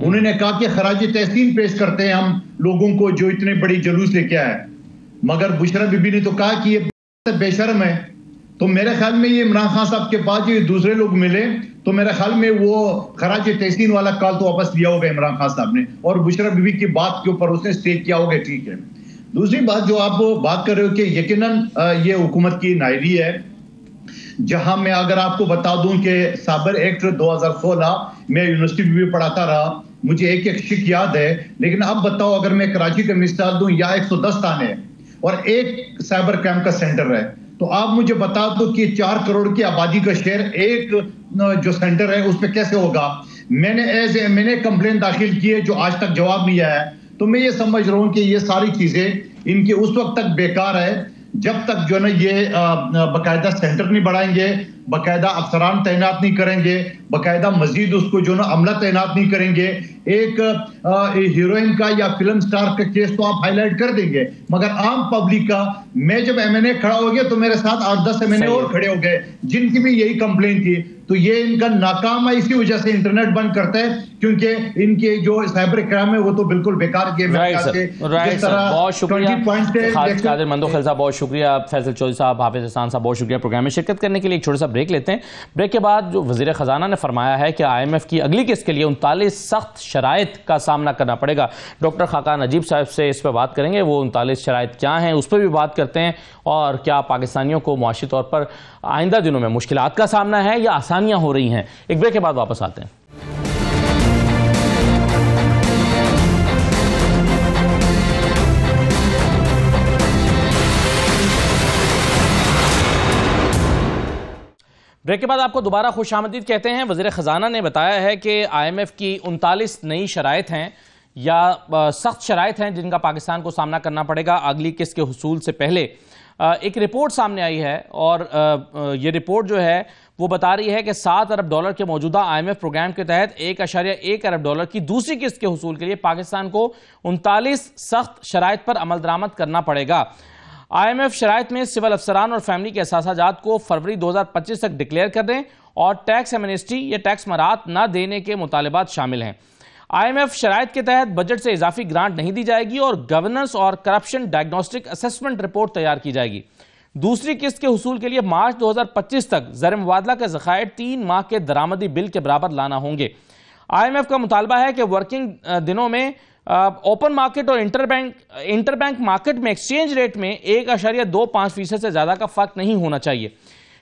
उन्होंने कहा कि खराज तहसीन पेश करते हैं हम लोगों को जो इतने बड़ी जुलूस लेके आए, मगर बुशरा बीबी ने तो कहा कि ये बेशर्म है। तो मेरे ख्याल में ये इमरान खान साहब के पास जो दूसरे लोग मिले तो मेरे ख्याल में वो खराज तहसीन वाला कॉल तो वापस लिया होगा इमरान खान साहब ने, और बुशरा बीबी की बात के ऊपर उसने स्टे किया होगा, ठीक है। दूसरी बात जो आप बात कर रहे हो कि यकीनन ये हुकूमत की नाइली है, जहां मैं अगर आपको बता दूं कि साइबर एक्ट 2016 में यूनिवर्सिटी में भी पढ़ाता रहा, मुझे एक एक शिक याद है। लेकिन अब बताओ अगर मैं कराची का मिसाल दूं, या 110 थाने हैं और एक साइबर क्राइम का सेंटर है, तो आप मुझे बता दो कि 4 करोड़ की आबादी का शहर एक जो सेंटर है उस पर कैसे होगा। मैंने कंप्लेन दाखिल की है जो आज तक जवाब नहीं आया है। तो मैं ये समझ रहा हूं कि ये सारी चीजें इनके उस वक्त तक बेकार है जब तक जो है ना ये बाकायदा सेंटर नहीं बढ़ाएंगे, बाकायदा अफसरान तैनात नहीं करेंगे, बाकायदा मजीद उसको जो ना अमला तैनात नहीं करेंगे। एक हीरोइन का या फिल्म स्टार का केस तो आप हाईलाइट कर देंगे, मगर आम पब्लिक का, मैं जब MNA खड़ा हो गया तो मेरे साथ 8-10 MNA और खड़े हो गए जिनकी भी यही कंप्लेन थी। तो ये इनका नाकाम है, इसी वजह से इंटरनेट बंद करता है क्योंकि इनके जो साइबर क्राइम है वो तो बिल्कुल बेकार गेम है। बहुत शुक्रिया कादिर मंदो खैल साहब, बहुत शुक्रिया फैसल चौधरी साहब, हाफिज हसन साहब, बहुत शुक्रिया प्रोग्राम में शिरकत करने के लिए। एक छोटा सा ब्रेक लेते हैं। ब्रेक के बाद जो वज़ीर ख़जाना ने फरमाया है कि IMF की अगली किस्त के लिए 39 सख्त शराइत का सामना करना पड़ेगा। डॉक्टर खाकान नजीब साहब से इस पर बात करेंगे, वो 39 शराइत क्या हैं उस पर भी बात करते हैं, और क्या पाकिस्तानियों को मुआशी तौर पर आइंदा दिनों में मुश्किलात का सामना है या आसानियां हो रही हैं। एक ब्रेक के बाद वापस आते हैं। ब्रेक के बाद आपको दोबारा खुशामदीद कहते हैं। वज़ीर ख़जाना ने बताया है कि IMF की 39 नई शराइत हैं या सख्त शराइत हैं जिनका पाकिस्तान को सामना करना पड़ेगा अगली किस्त के हुसूल से पहले। एक रिपोर्ट सामने आई है और ये रिपोर्ट जो है वो बता रही है कि $7 अरब के मौजूदा IMF प्रोग्राम के तहत $1.1 अरब की दूसरी किस्त के हुसूल के लिए पाकिस्तान को 39 सख्त शराइत पर अमल दरामद करना पड़ेगा। IMF शराइत में सिविल अफसरान और फैमिली के असासाजात को फरवरी 2025 तक डिक्लेयर करने और टैक्स एमनेस्टी या टैक्स मराहत न देने के मुतालबात शामिल हैं। IMF शराइत के तहत बजट से इजाफी ग्रांट नहीं दी जाएगी और गवर्नेंस और करप्शन डायग्नोस्टिक असेसमेंट रिपोर्ट तैयार की जाएगी। दूसरी किस्त के हुसूल के लिए मार्च 2025 तक ज़र मुबादला के ज़खायर 3 माह के दरामदी बिल के बराबर लाना होंगे। IMF का मुतालबा है कि वर्किंग दिनों में ओपन मार्केट और इंटरबैंक मार्केट में एक्सचेंज रेट में 1.25% से ज्यादा का फर्क नहीं होना चाहिए।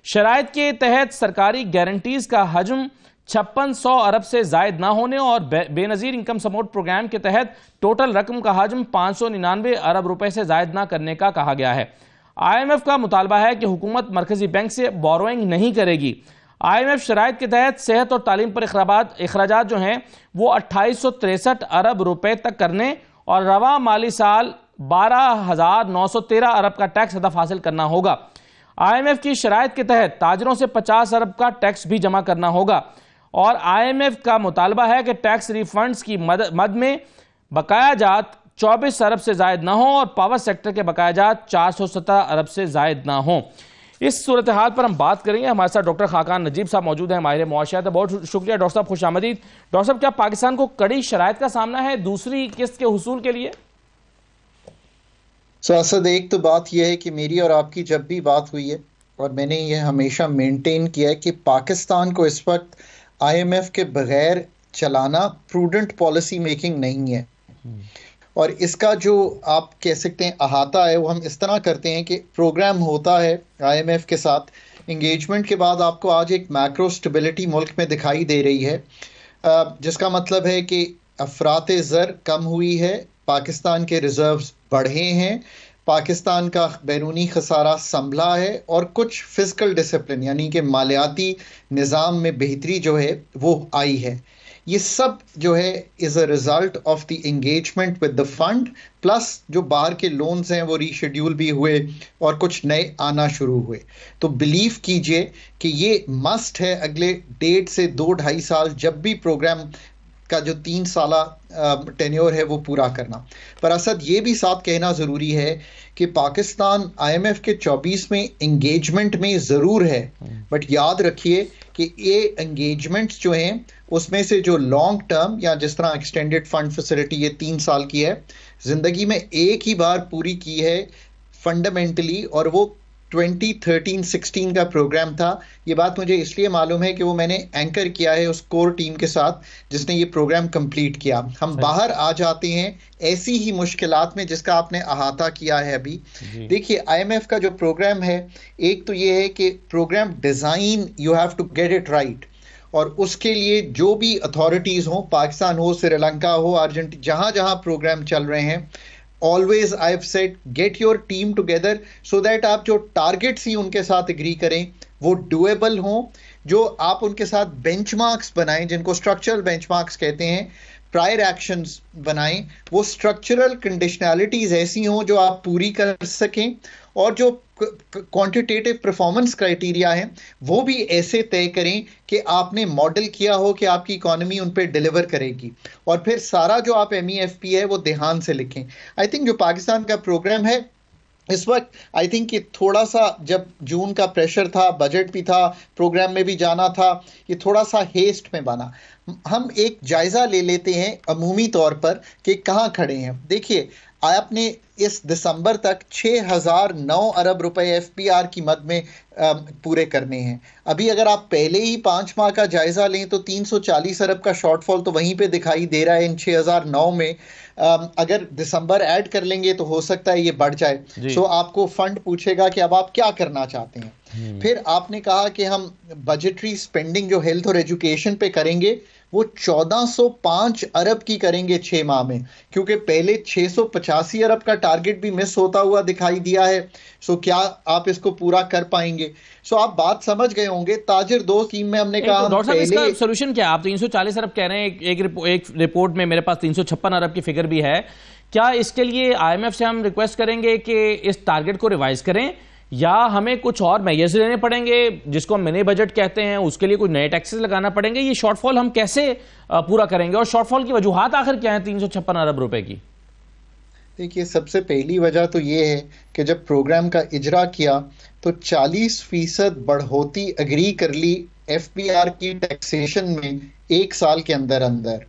शराइत के तहत सरकारी गारंटीज का हजम 5600 अरब से जायद ना होने और बेनजीर इनकम सपोर्ट प्रोग्राम के तहत टोटल रकम का हजम 599 अरब रुपए से जायद ना करने का कहा गया है। IMF का मुतालबा है कि हुकूमत मरकजी बैंक से बोरोइंग नहीं करेगी। IMF शराइत के तहत सेहत और तालीम पर अखराजात जो हैं वो 2863 अरब रुपए तक करने और रवा माली साल 12,913 अरब का टैक्स हदफ हासिल करना होगा। IMF की शराइत के तहत ताजरों से 50 अरब का टैक्स भी जमा करना होगा और IMF का मुतालबा है कि टैक्स रिफंड्स की मद में बकाया जात 24 अरब से जायद ना हो और पावर सेक्टर के बकाया जात 417 अरब से जायद ना हो। इस सूरत हाल पर हम बात करेंगे। हमारे साथ डॉक्टर खाकान नजीब साहब मौजूद हैं, माहिर मुआशियात। बहुत शुक्रिया डॉक्टर साहब, खुश आमदीद। डॉक्टर साहब, क्या पाकिस्तान को कड़ी शराइत का सामना है दूसरी किस्त के हुसूल के लिए? असद, एक तो बात यह है कि मेरी और आपकी जब भी बात हुई है और मैंने ये हमेशा मेंटेन किया है कि पाकिस्तान को इस वक्त IMF के बगैर चलाना प्रूडेंट पॉलिसी मेकिंग नहीं है। और इसका जो आप कह सकते हैं अहाता है वो हम इस तरह करते हैं कि प्रोग्राम होता है IMF के साथ इंगेजमेंट के बाद आपको आज एक मैक्रो स्टेबिलिटी मुल्क में दिखाई दे रही है, जिसका मतलब है कि अफरात ज़र कम हुई है, पाकिस्तान के रिजर्व्स बढ़े हैं, पाकिस्तान का बैरूनी खसारा संभला है और कुछ फिजिकल डिसिप्लिन यानी कि मालियाती निज़ाम में बेहतरी जो है वो आई है। ये सब जो है is a result of the engagement with the fund, plus जो बाहर के लोन्स हैं वो रीशेड्यूल भी हुए और कुछ नए आना शुरू हुए। तो बिलीव कीजिए कि ये मस्ट है अगले 1.5 से 2-2.5 साल जब भी प्रोग्राम का जो 3 साला टेन्योर है वो पूरा करना। पर असद ये भी साथ कहना ज़रूरी है कि पाकिस्तान IMF के 24 में एंगेजमेंट में ज़रूर है, बट याद रखिए कि ये एंगेजमेंट्स जो हैं उसमें से जो लॉन्ग टर्म या जिस तरह एक्सटेंडेड फंड फैसिलिटी ये 3 साल की है, ज़िंदगी में एक ही बार पूरी की है फंडामेंटली, और वो 2013-16 का प्रोग्राम था। ये बात मुझे इसलिए मालूम है कि वो मैंने एंकर किया है उस कोर टीम के साथ जिसने ये प्रोग्राम कंप्लीट किया। हम बाहर आ जाते हैं ऐसी ही मुश्किलात में जिसका आपने अहाता किया है अभी। देखिए IMF का जो प्रोग्राम है, एक तो ये है कि programme design you have to get it right, और उसके लिए जो भी अथॉरिटीज़ हों, पाकिस्तान हो, श्रीलंका हो, अर्जेंटीना, जहाँ जहाँ प्रोग्राम चल रहे हैं, always I have said get your team together so that आप जो टारगेट्स ही उनके साथ एग्री करें वो डुएबल हों, जो आप उनके साथ बेंचमार्क्स बनाएं जिनको स्ट्रक्चरल बेंचमार्क्स कहते हैं, प्रायर एक्शंस बनाएं, वो स्ट्रक्चरल कंडीशनैलिटीज़ ऐसी हों जो आप पूरी कर सकें, और जो क्वांटिटेटिव परफॉर्मेंस क्राइटेरिया हैं वो भी ऐसे तय करें कि आपने मॉडल किया हो कि आपकी इकोनॉमी उन पर डिलीवर करेगी, और फिर सारा जो आप MEFP है वो ध्यान से लिखें। आई थिंक जो पाकिस्तान का प्रोग्राम है इस वक्त, आई थिंक कि थोड़ा सा जब जून का प्रेशर था, बजट भी था, प्रोग्राम में भी जाना था, ये थोड़ा सा हेस्ट में बना। हम एक जायज़ा ले लेते हैं अमूमी तौर पर कि कहाँ खड़े हैं। देखिए, आपने इस दिसंबर तक 6,009 अरब रुपए FPR की मद में पूरे करने हैं। अभी अगर आप पहले ही 5 माह का जायज़ा लें तो 340 अरब का शॉर्टफॉल तो वहीं पे दिखाई दे रहा है इन 6,009 में। अगर दिसंबर ऐड कर लेंगे तो हो सकता है ये बढ़ जाए। सो आपको फंड पूछेगा कि अब आप क्या करना चाहते हैं। फिर आपने कहा कि हम बजटरी स्पेंडिंग जो हेल्थ और एजुकेशन पे करेंगे वो 1405 अरब की करेंगे 6 माह में, क्योंकि पहले 685 अरब का टारगेट भी मिस होता हुआ दिखाई दिया है। सो क्या आप इसको पूरा कर पाएंगे? सो आप बात समझ गए होंगे। ताजिर 2 स्कीम में हमने कहा डॉक्टर साहब इसका सोल्यूशन क्या है? आप 340 अरब कह रहे हैं, एक रिपोर्ट में मेरे पास 356 अरब की फिगर भी है। क्या इसके लिए IMF से हम रिक्वेस्ट करेंगे कि इस टारगेट को रिवाइज करें, या हमें कुछ और मेजर्स लेने पड़ेंगे जिसको हम मिनी बजट कहते हैं, उसके लिए कुछ नए टैक्सेस लगाना पड़ेंगे? ये शॉर्टफॉल हम कैसे पूरा करेंगे, और शॉर्टफॉल की वजूहात आखिर क्या है 356 अरब रुपए की? देखिए, सबसे पहली वजह तो ये है कि जब प्रोग्राम का इजरा किया तो 40% बढ़ोतरी एग्री कर ली FPR की टैक्सेशन में 1 साल के अंदर अंदर,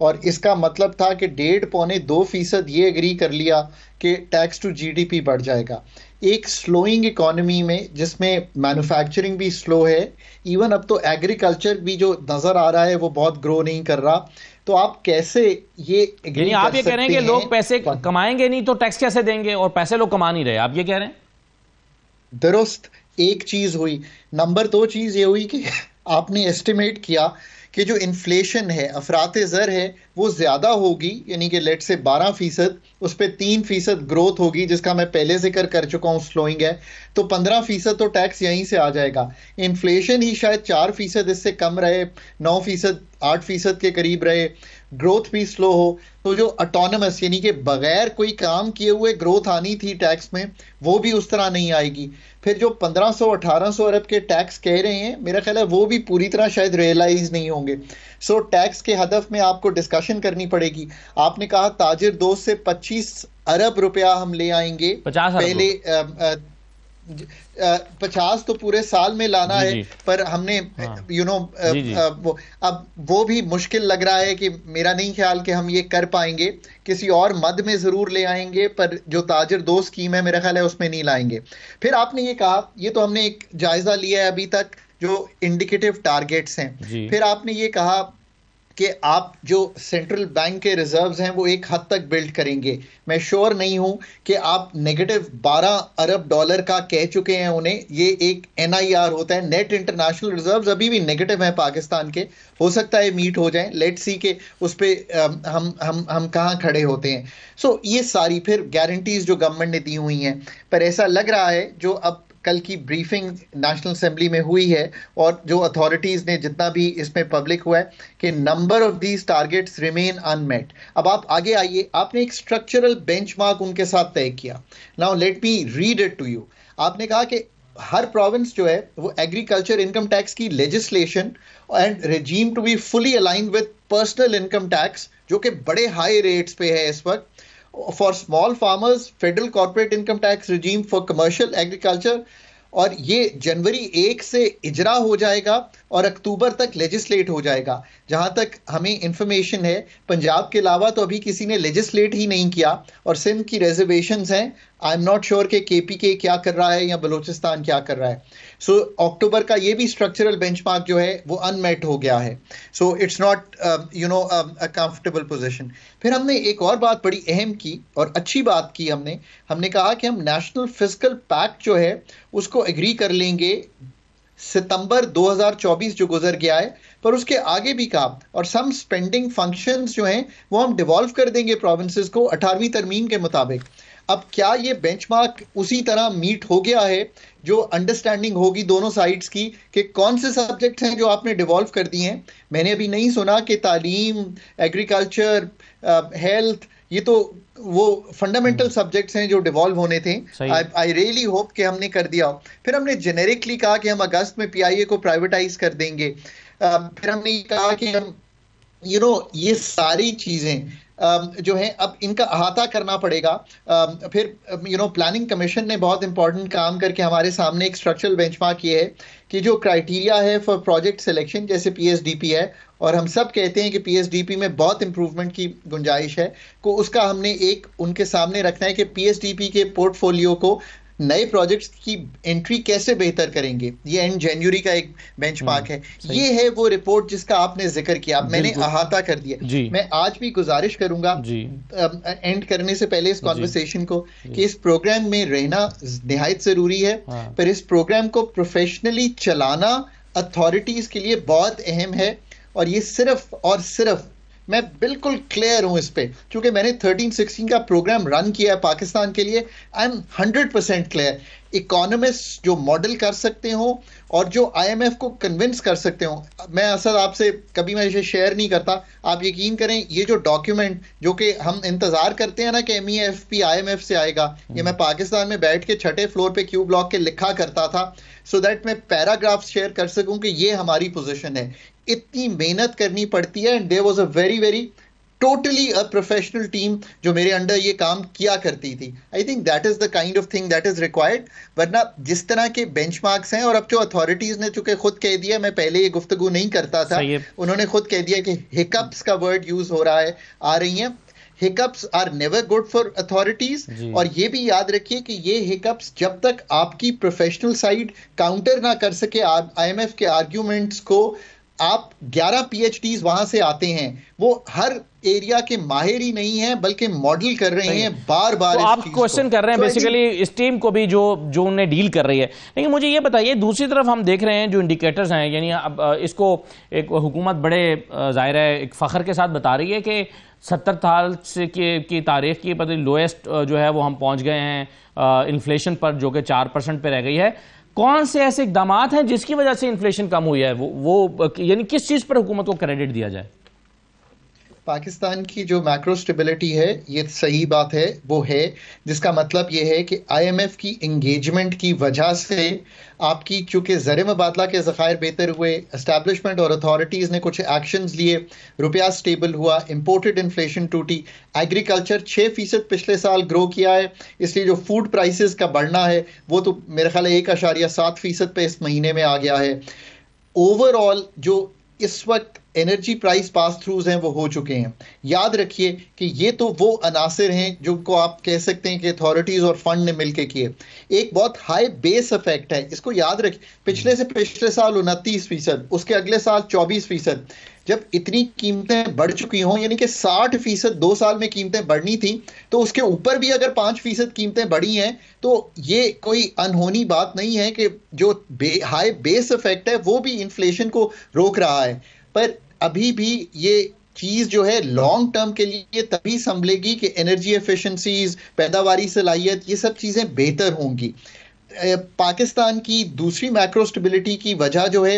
और इसका मतलब था कि 1.5-2% ये एग्री कर लिया कि टैक्स टू GDP बढ़ जाएगा। एक स्लोइंग इकोनॉमी में जिसमें मैन्युफैक्चरिंग भी स्लो है, इवन अब तो एग्रीकल्चर भी जो नजर आ रहा है वो बहुत ग्रो नहीं कर रहा, तो आप कैसे ये यानी आप ये कह रहे हैं कि लोग पैसे कमाएंगे नहीं तो टैक्स कैसे देंगे, और पैसे लोग कमा नहीं रहे, आप ये कह रहे हैं? दुरुस्त। एक चीज हुई। नंबर 2 चीज ये हुई कि आपने एस्टिमेट किया कि जो इन्फ्लेशन है, अफराते ज़र है, वो ज़्यादा होगी, यानी कि लेट से 12%, उस पर 3% ग्रोथ होगी जिसका मैं पहले जिक्र कर चुका हूँ, स्लोइंग है, तो 15% तो टैक्स यहीं से आ जाएगा। इन्फ्लेशन ही शायद 4% इससे कम रहे, 9%, 8% के करीब रहे, ग्रोथ भी स्लो हो, तो जो ऑटोनमस यानी कि बगैर कोई काम किए हुए ग्रोथ आनी थी टैक्स में, वो भी उस तरह नहीं आएगी। फिर जो 1500-1800 अरब के टैक्स कह रहे हैं, मेरा ख्याल है वो भी पूरी तरह शायद रियलाइज नहीं होंगे। सो टैक्स के हदफ में आपको डिस्कशन करनी पड़ेगी। आपने कहा ताजिर दोस्त से 25 अरब रुपया हम ले आएंगे, 50 पहले 50 तो पूरे साल में लाना जी, है, जी। पर हमने जी। अब वो भी मुश्किल लग रहा है कि मेरा नहीं ख्याल कि हम ये कर पाएंगे। किसी और मद में जरूर ले आएंगे, पर जो ताजिर दोस्त स्कीम है मेरा ख्याल है उसमें नहीं लाएंगे। फिर आपने ये कहा, ये तो हमने एक जायजा लिया है अभी तक, जो इंडिकेटिव टारगेट्स हैं। फिर आपने ये कहा कि आप जो सेंट्रल बैंक के रिजर्व्स हैं वो एक हद तक बिल्ड करेंगे। मैं श्योर नहीं हूं कि आप नेगेटिव 12 अरब डॉलर का कह चुके हैं उन्हें। ये एक NIR होता है, नेट इंटरनेशनल रिजर्व्स अभी भी नेगेटिव हैं पाकिस्तान के, हो सकता है मीट हो जाएं। लेट्स सी के उस पे हम कहां खड़े होते हैं। सो ये सारी फिर गारंटीज जो गवर्नमेंट ने दी हुई हैं, पर ऐसा लग रहा है जो अब कल की ब्रीफिंग नेशनल असेंबली में हुई है और जो अथॉरिटीज ने जितना भी इसमें पब्लिक हुआ है, कि number of these targets remain unmet. अब आप आगे आइए, आपने एक स्ट्रक्चरल बेंचमार्क उनके साथ तय किया। Now let me read it to you. आपने कहा कि हर प्रोविंस जो है वो एग्रीकल्चर इनकम टैक्स की legislation and regime to be fully align with personal income tax, जो कि बड़े हाई रेट्स पे है इस वक्त। For small farmers, federal corporate income tax regime for commercial agriculture, और ये जनवरी 1 से इजरा हो जाएगा और अक्टूबर तक लेजिस्लेट हो जाएगा। जहां तक हमें इंफॉर्मेशन है, पंजाब के अलावा तो अभी किसी ने लेजिस्लेट ही नहीं किया, और सिंध की रिजर्वेशंस हैं। आई एम नॉट श्योर कि KPK क्या कर रहा है या बलूचिस्तान क्या कर रहा है। सो अक्टूबर का ये भी स्ट्रक्चरल बेंचमार्क जो है वो अनमेट हो गया है। So it's not a comfortable position. फिर हमने एक और बात बड़ी अहम की और अच्छी बात की, हमने कहा कि हम नेशनल फिस्कल पैक्ट जो है उसको एग्री कर लेंगे सितंबर 2024 जो गुजर गया है, पर उसके आगे भी कहा, और सम स्पेंडिंग फंक्शंस जो हैं वो हम डिवॉल्व कर देंगे प्रोविंसेस को 18वीं तरमीम के मुताबिक। अब क्या ये बेंचमार्क उसी तरह मीट हो गया है जो अंडरस्टैंडिंग होगी दोनों साइड्स की कि कौन से सब्जेक्ट्स हैं जो आपने डिवॉल्व कर दिए हैं? मैंने अभी नहीं सुना कि तालीम, एग्रीकल्चर, हेल्थ, ये तो वो फंडामेंटल सब्जेक्ट्स हैं जो डिवॉल्व होने थे। आई रियली होप कि हमने कर दिया हो। फिर हमने जेनेरिकली कहा कि हम अगस्त में PIA को प्राइवेटाइज कर देंगे। फिर हमने कहा कि हम ये सारी चीजें जो है अब इनका अहाता करना पड़ेगा। फिर प्लानिंग कमीशन ने बहुत इंपॉर्टेंट काम करके हमारे सामने एक स्ट्रक्चरल बेंचमार्क ये है कि जो क्राइटेरिया है फॉर प्रोजेक्ट सिलेक्शन, जैसे PSDP है, और हम सब कहते हैं कि PSDP में बहुत इंप्रूवमेंट की गुंजाइश है, को उसका हमने एक उनके सामने रखना है कि PSDP के पोर्टफोलियो को नए प्रोजेक्ट्स की एंट्री कैसे बेहतर करेंगे। ये एंड जनवरी का एक बेंचमार्क है। ये है वो रिपोर्ट जिसका आपने जिक्र किया, मैंने अहाता कर दिया। मैं आज भी गुजारिश करूंगा एंड करने से पहले इस कॉन्वर्सेशन को कि इस प्रोग्राम में रहना निहायत जरूरी है, पर इस प्रोग्राम को प्रोफेशनली चलाना अथॉरिटीज के लिए बहुत अहम है। और ये सिर्फ और सिर्फ, मैं बिल्कुल क्लियर हूं इस पे, क्योंकि मैंने 13-16 का प्रोग्राम रन किया है पाकिस्तान के लिए। I am 100% clear. इकोनॉमिस्ट जो मॉडल कर सकते हो और जो IMF को कन्विंस कर सकते हो, मैं असद आपसे कभी मैं इसे शेयर नहीं करता, आप यकीन करें, ये जो डॉक्यूमेंट जो कि हम इंतजार करते हैं ना कि MEFP IMF से आएगा, ये मैं पाकिस्तान में बैठ के 6ठे फ्लोर पे Q ब्लॉक के लिखा करता था, सो दैट मैं पैराग्राफ शेयर कर सकूं कि ये हमारी पोजीशन है। इतनी मेहनत करनी पड़ती है, and there was a very totally a professional team जो मेरे अंडर ये काम किया करती थी। I think that is the kind of thing that is required. वरना जिस तरह के बेंचमार्क्स हैं, और अब जो अथॉरिटीज ने चूंकि खुद कह दिया, मैं पहले ये गुफ्तगू नहीं करता था, उन्होंने खुद कह दिया कि हिकअप्स का वर्ड यूज हो रहा है, आ रही हैं। Hiccups are never good for authorities, और ये भी याद रखिए कि ये हिकअप्स जब तक आपकी प्रोफेशनल साइड काउंटर ना कर सके IMF के आर्ग्यूमेंट्स को, आप 11 PhDs वहां से आते हैं, वो हर एरिया के माहिर ही नहीं है बल्कि मॉडल कर रहे हैं बार बार। तो आप क्वेश्चन कर रहे हैं बेसिकली इस टीम को भी जो उन्हें डील कर रही है। लेकिन मुझे ये बताइए, दूसरी तरफ हम देख रहे हैं जो इंडिकेटर्स हैं, यानी अब इसको एक हुकूमत बड़े जाहिर है एक फ़ख्र के साथ बता रही है कि 70 साल से की तारीख की पता लोएस्ट जो है वो हम पहुँच गए हैं इन्फ्लेशन पर, जो कि 4% पर रह गई है। कौन से ऐसे इकदाम हैं जिसकी वजह से इन्फ्लेशन कम हुई है? वो यानी किस चीज़ पर हुकूमत को क्रेडिट दिया जाए? पाकिस्तान की जो मैक्रो स्टेबिलिटी है, ये सही बात है, वो है, जिसका मतलब ये है कि आईएमएफ की इंगेजमेंट की वजह से आपकी चूंकि ज़र मुबादला के ज़खायर बेहतर हुए, एस्टैब्लिशमेंट और अथॉरिटीज़ ने कुछ एक्शंस लिए, रुपया स्टेबल हुआ, इंपोर्टेड इन्फ्लेशन टूटी, एग्रीकल्चर 6% पिछले साल ग्रो किया है, इसलिए जो फूड प्राइसेस का बढ़ना है वो तो मेरे ख्याल है 1.7% पे इस महीने में आ गया है। ओवरऑल जो इस वक्त एनर्जी प्राइस पास थ्रूज हैं वो हो चुके हैं। याद रखिए कि ये तो वो अनासिर हैं जो को आप कह सकते हैं कि अथॉरिटीज़ और फंड ने मिलकर किए। एक बहुत हाई बेस इफेक्ट है, इसको याद रखिए। पिछले साल 29%, उसके अगले साल 24%। जब इतनी कीमतें बढ़ चुकी हों, यानी कि 60% 2 साल में कीमतें बढ़नी थी, तो उसके ऊपर भी अगर 5% कीमतें बढ़ी हैं तो ये कोई अनहोनी बात नहीं है कि जो हाई बेस इफेक्ट है वो भी इन्फ्लेशन को रोक रहा है। पर अभी भी ये चीज़ जो है लॉन्ग टर्म के लिए तभी संभलेगी कि एनर्जी एफिशिएंसीज, पैदावारी सलाहियत, ये सब चीज़ें बेहतर होंगी। पाकिस्तान की दूसरी मैक्रो स्टेबिलिटी की वजह जो है,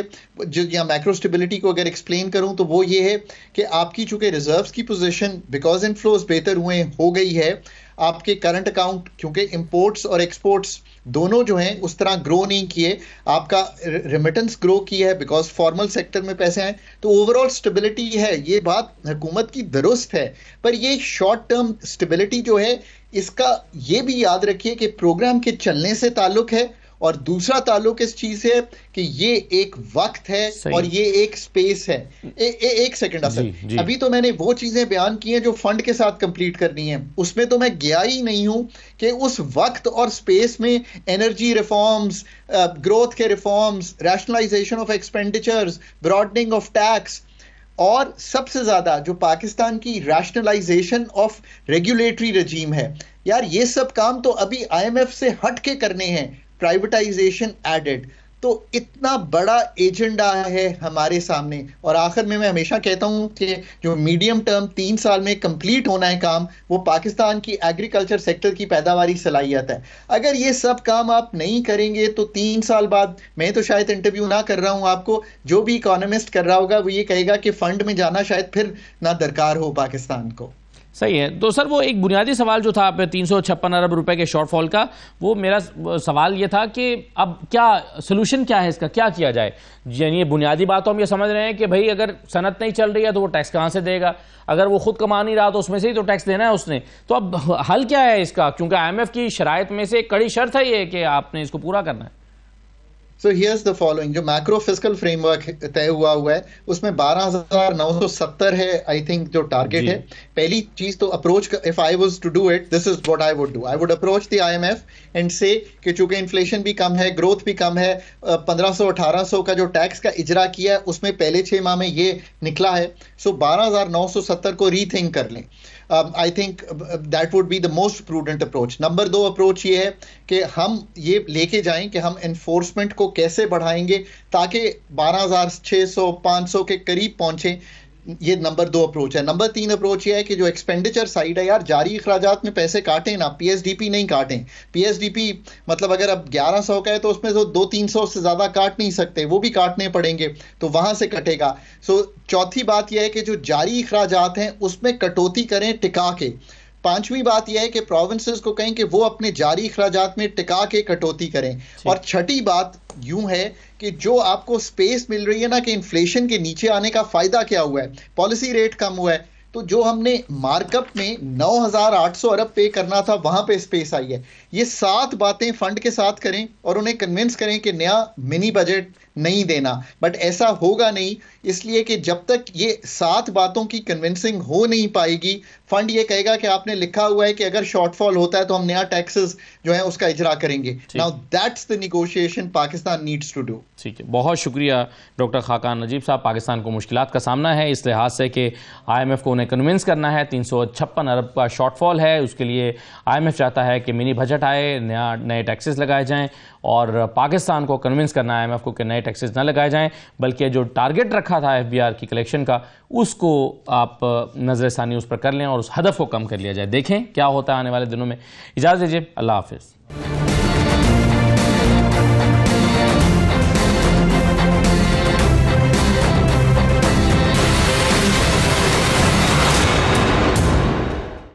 या मैक्रो स्टेबिलिटी को अगर एक्सप्लेन करूं तो वो ये है कि आपकी चूंकि रिजर्व्स की पोजीशन बिकॉज इनफ्लोज बेहतर हुए हो गई है, आपके करंट अकाउंट क्योंकि इंपोर्ट्स और एक्सपोर्ट्स दोनों जो हैं उस तरह ग्रो नहीं किए, आपका रेमिटेंस ग्रो की है बिकॉज फॉर्मल सेक्टर में पैसे आए, तो ओवरऑल स्टेबिलिटी है। ये बात हुकूमत की दुरुस्त है, पर ये शॉर्ट टर्म स्टेबिलिटी जो है इसका ये भी याद रखिए कि प्रोग्राम के चलने से ताल्लुक है, और दूसरा ताल्लुक इस चीज से है कि ये एक वक्त है और ये एक स्पेस है। एक सेकंड असर, अभी तो मैंने वो चीजें बयान की हैं जो फंड के साथ कंप्लीट करनी है, उसमें तो मैं गया ही नहीं हूं कि उस वक्त और स्पेस में एनर्जी रिफॉर्म्स, ग्रोथ के reforms, rationalisation of expenditures, broadening of tax, और सबसे ज्यादा जो पाकिस्तान की रैशनलाइजेशन ऑफ रेगुलेटरी रजीम है, यार ये सब काम तो अभी आईएमएफ से हट के करने हैं, प्राइवेटाइजेशन एडेड। तो इतना बड़ा एजेंडा है हमारे सामने, और आखिर में मैं हमेशा कहता हूं कि जो मीडियम टर्म 3 साल में कंप्लीट होना है काम, वो पाकिस्तान की एग्रीकल्चर सेक्टर की पैदावारी सलाहियत है। अगर ये सब काम आप नहीं करेंगे तो 3 साल बाद, मैं तो शायद इंटरव्यू ना कर रहा हूं आपको, जो भी इकोनॉमिस्ट कर रहा होगा वो ये कहेगा कि फंड में जाना शायद फिर ना दरकार हो पाकिस्तान को। सही है। तो सर वो एक बुनियादी सवाल जो था 356 अरब रुपए के शॉर्टफॉल का, वो मेरा सवाल ये था कि अब क्या सोल्यूशन क्या है इसका, क्या किया जाए? यानी ये बुनियादी बात तो हम ये समझ रहे हैं कि भाई अगर सनत नहीं चल रही है तो वो टैक्स कहाँ से देगा, अगर वो खुद कमा नहीं रहा तो उसमें से ही तो टैक्स देना है उसने। तो अब हल क्या है इसका, क्योंकि आईएमएफ की शराइत में से एक कड़ी शर्त है ये कि आपने इसको पूरा करना है। So here's the following, जो मैक्रो फिस्कल फ्रेमवर्क तय हुआ है उसमें 12,970 है आई थिंक जो टारगेट है। पहली चीज तो approach, if I was to do it, this is what I would do, I would approach the IMF and say कि चूंकि इन्फ्लेशन भी कम है, ग्रोथ भी कम है, 1500-1800 का जो टैक्स का इजरा किया है उसमें पहले 6 माह में ये निकला है, सो 12,970 को रीथिंक कर लें। I think that would be the most prudent approach. Number 2 approach ये है कि हम ये लेके जाएं कि हम एनफोर्समेंट को कैसे बढ़ाएंगे ताकि 12,600-500 के करीब पहुंचे। ये नंबर 2 अप्रोच है। नंबर 3 अप्रोच ये है कि जो एक्सपेंडिचर साइड है, यार जारी अखराजात में पैसे काटें ना, पीएसडीपी नहीं काटें। पीएसडीपी मतलब अगर अब 1100 का है तो उसमें तो 200-300 से ज्यादा काट नहीं सकते, वो भी काटने पड़ेंगे, तो वहां से कटेगा। सो चौथी बात यह है कि जो जारी अखराजात हैं उसमें कटौती करें टिका के। 5वीं बात यह है कि प्रोविंसेस को कहें कि वो अपने जारी अखराजात में टिका के कटौती करें। और छठी बात यूं है कि जो आपको स्पेस मिल रही है ना कि इन्फ्लेशन के नीचे आने का फायदा क्या हुआ है, पॉलिसी रेट कम हुआ है, तो जो हमने मार्कअप में 9,800 अरब पे करना था वहां पे स्पेस आई है। ये 7 बातें फंड के साथ करें और उन्हें कन्विंस करें कि नया मिनी बजट नहीं देना, बट ऐसा होगा नहीं, इसलिए कि जब तक ये 7 बातों की कन्विंसिंग हो नहीं पाएगी, फंड ये कहेगा कि आपने लिखा हुआ है कि अगर शॉर्टफॉल होता है तो हम नया टैक्सेस जो है उसका इजरा करेंगे। Now that's the negotiation Pakistan needs to do. ठीक है, बहुत शुक्रिया डॉक्टर खाकान नजीब साहब। पाकिस्तान को मुश्किलात का सामना है इस लिहाज से कि आईएमएफ को उन्हें कन्विंस करना है, 356 अरब का शॉर्टफॉल है, उसके लिए आईएमएफ चाहता है कि मिनी बजट आए, नए टैक्सेस लगाए जाएं, और पाकिस्तान को कन्विंस करना है आईएमएफ को कि नए टैक्सेस न लगाए जाएं, बल्कि जो टारगेट रखा था एफबीआर की कलेक्शन का उसको आप नजरसानी उस पर कर लें और उस हदफ को कम कर लिया जाए। देखें क्या होता है आने वाले दिनों में। इजाज़त दीजिए, अल्लाह हाफिज़।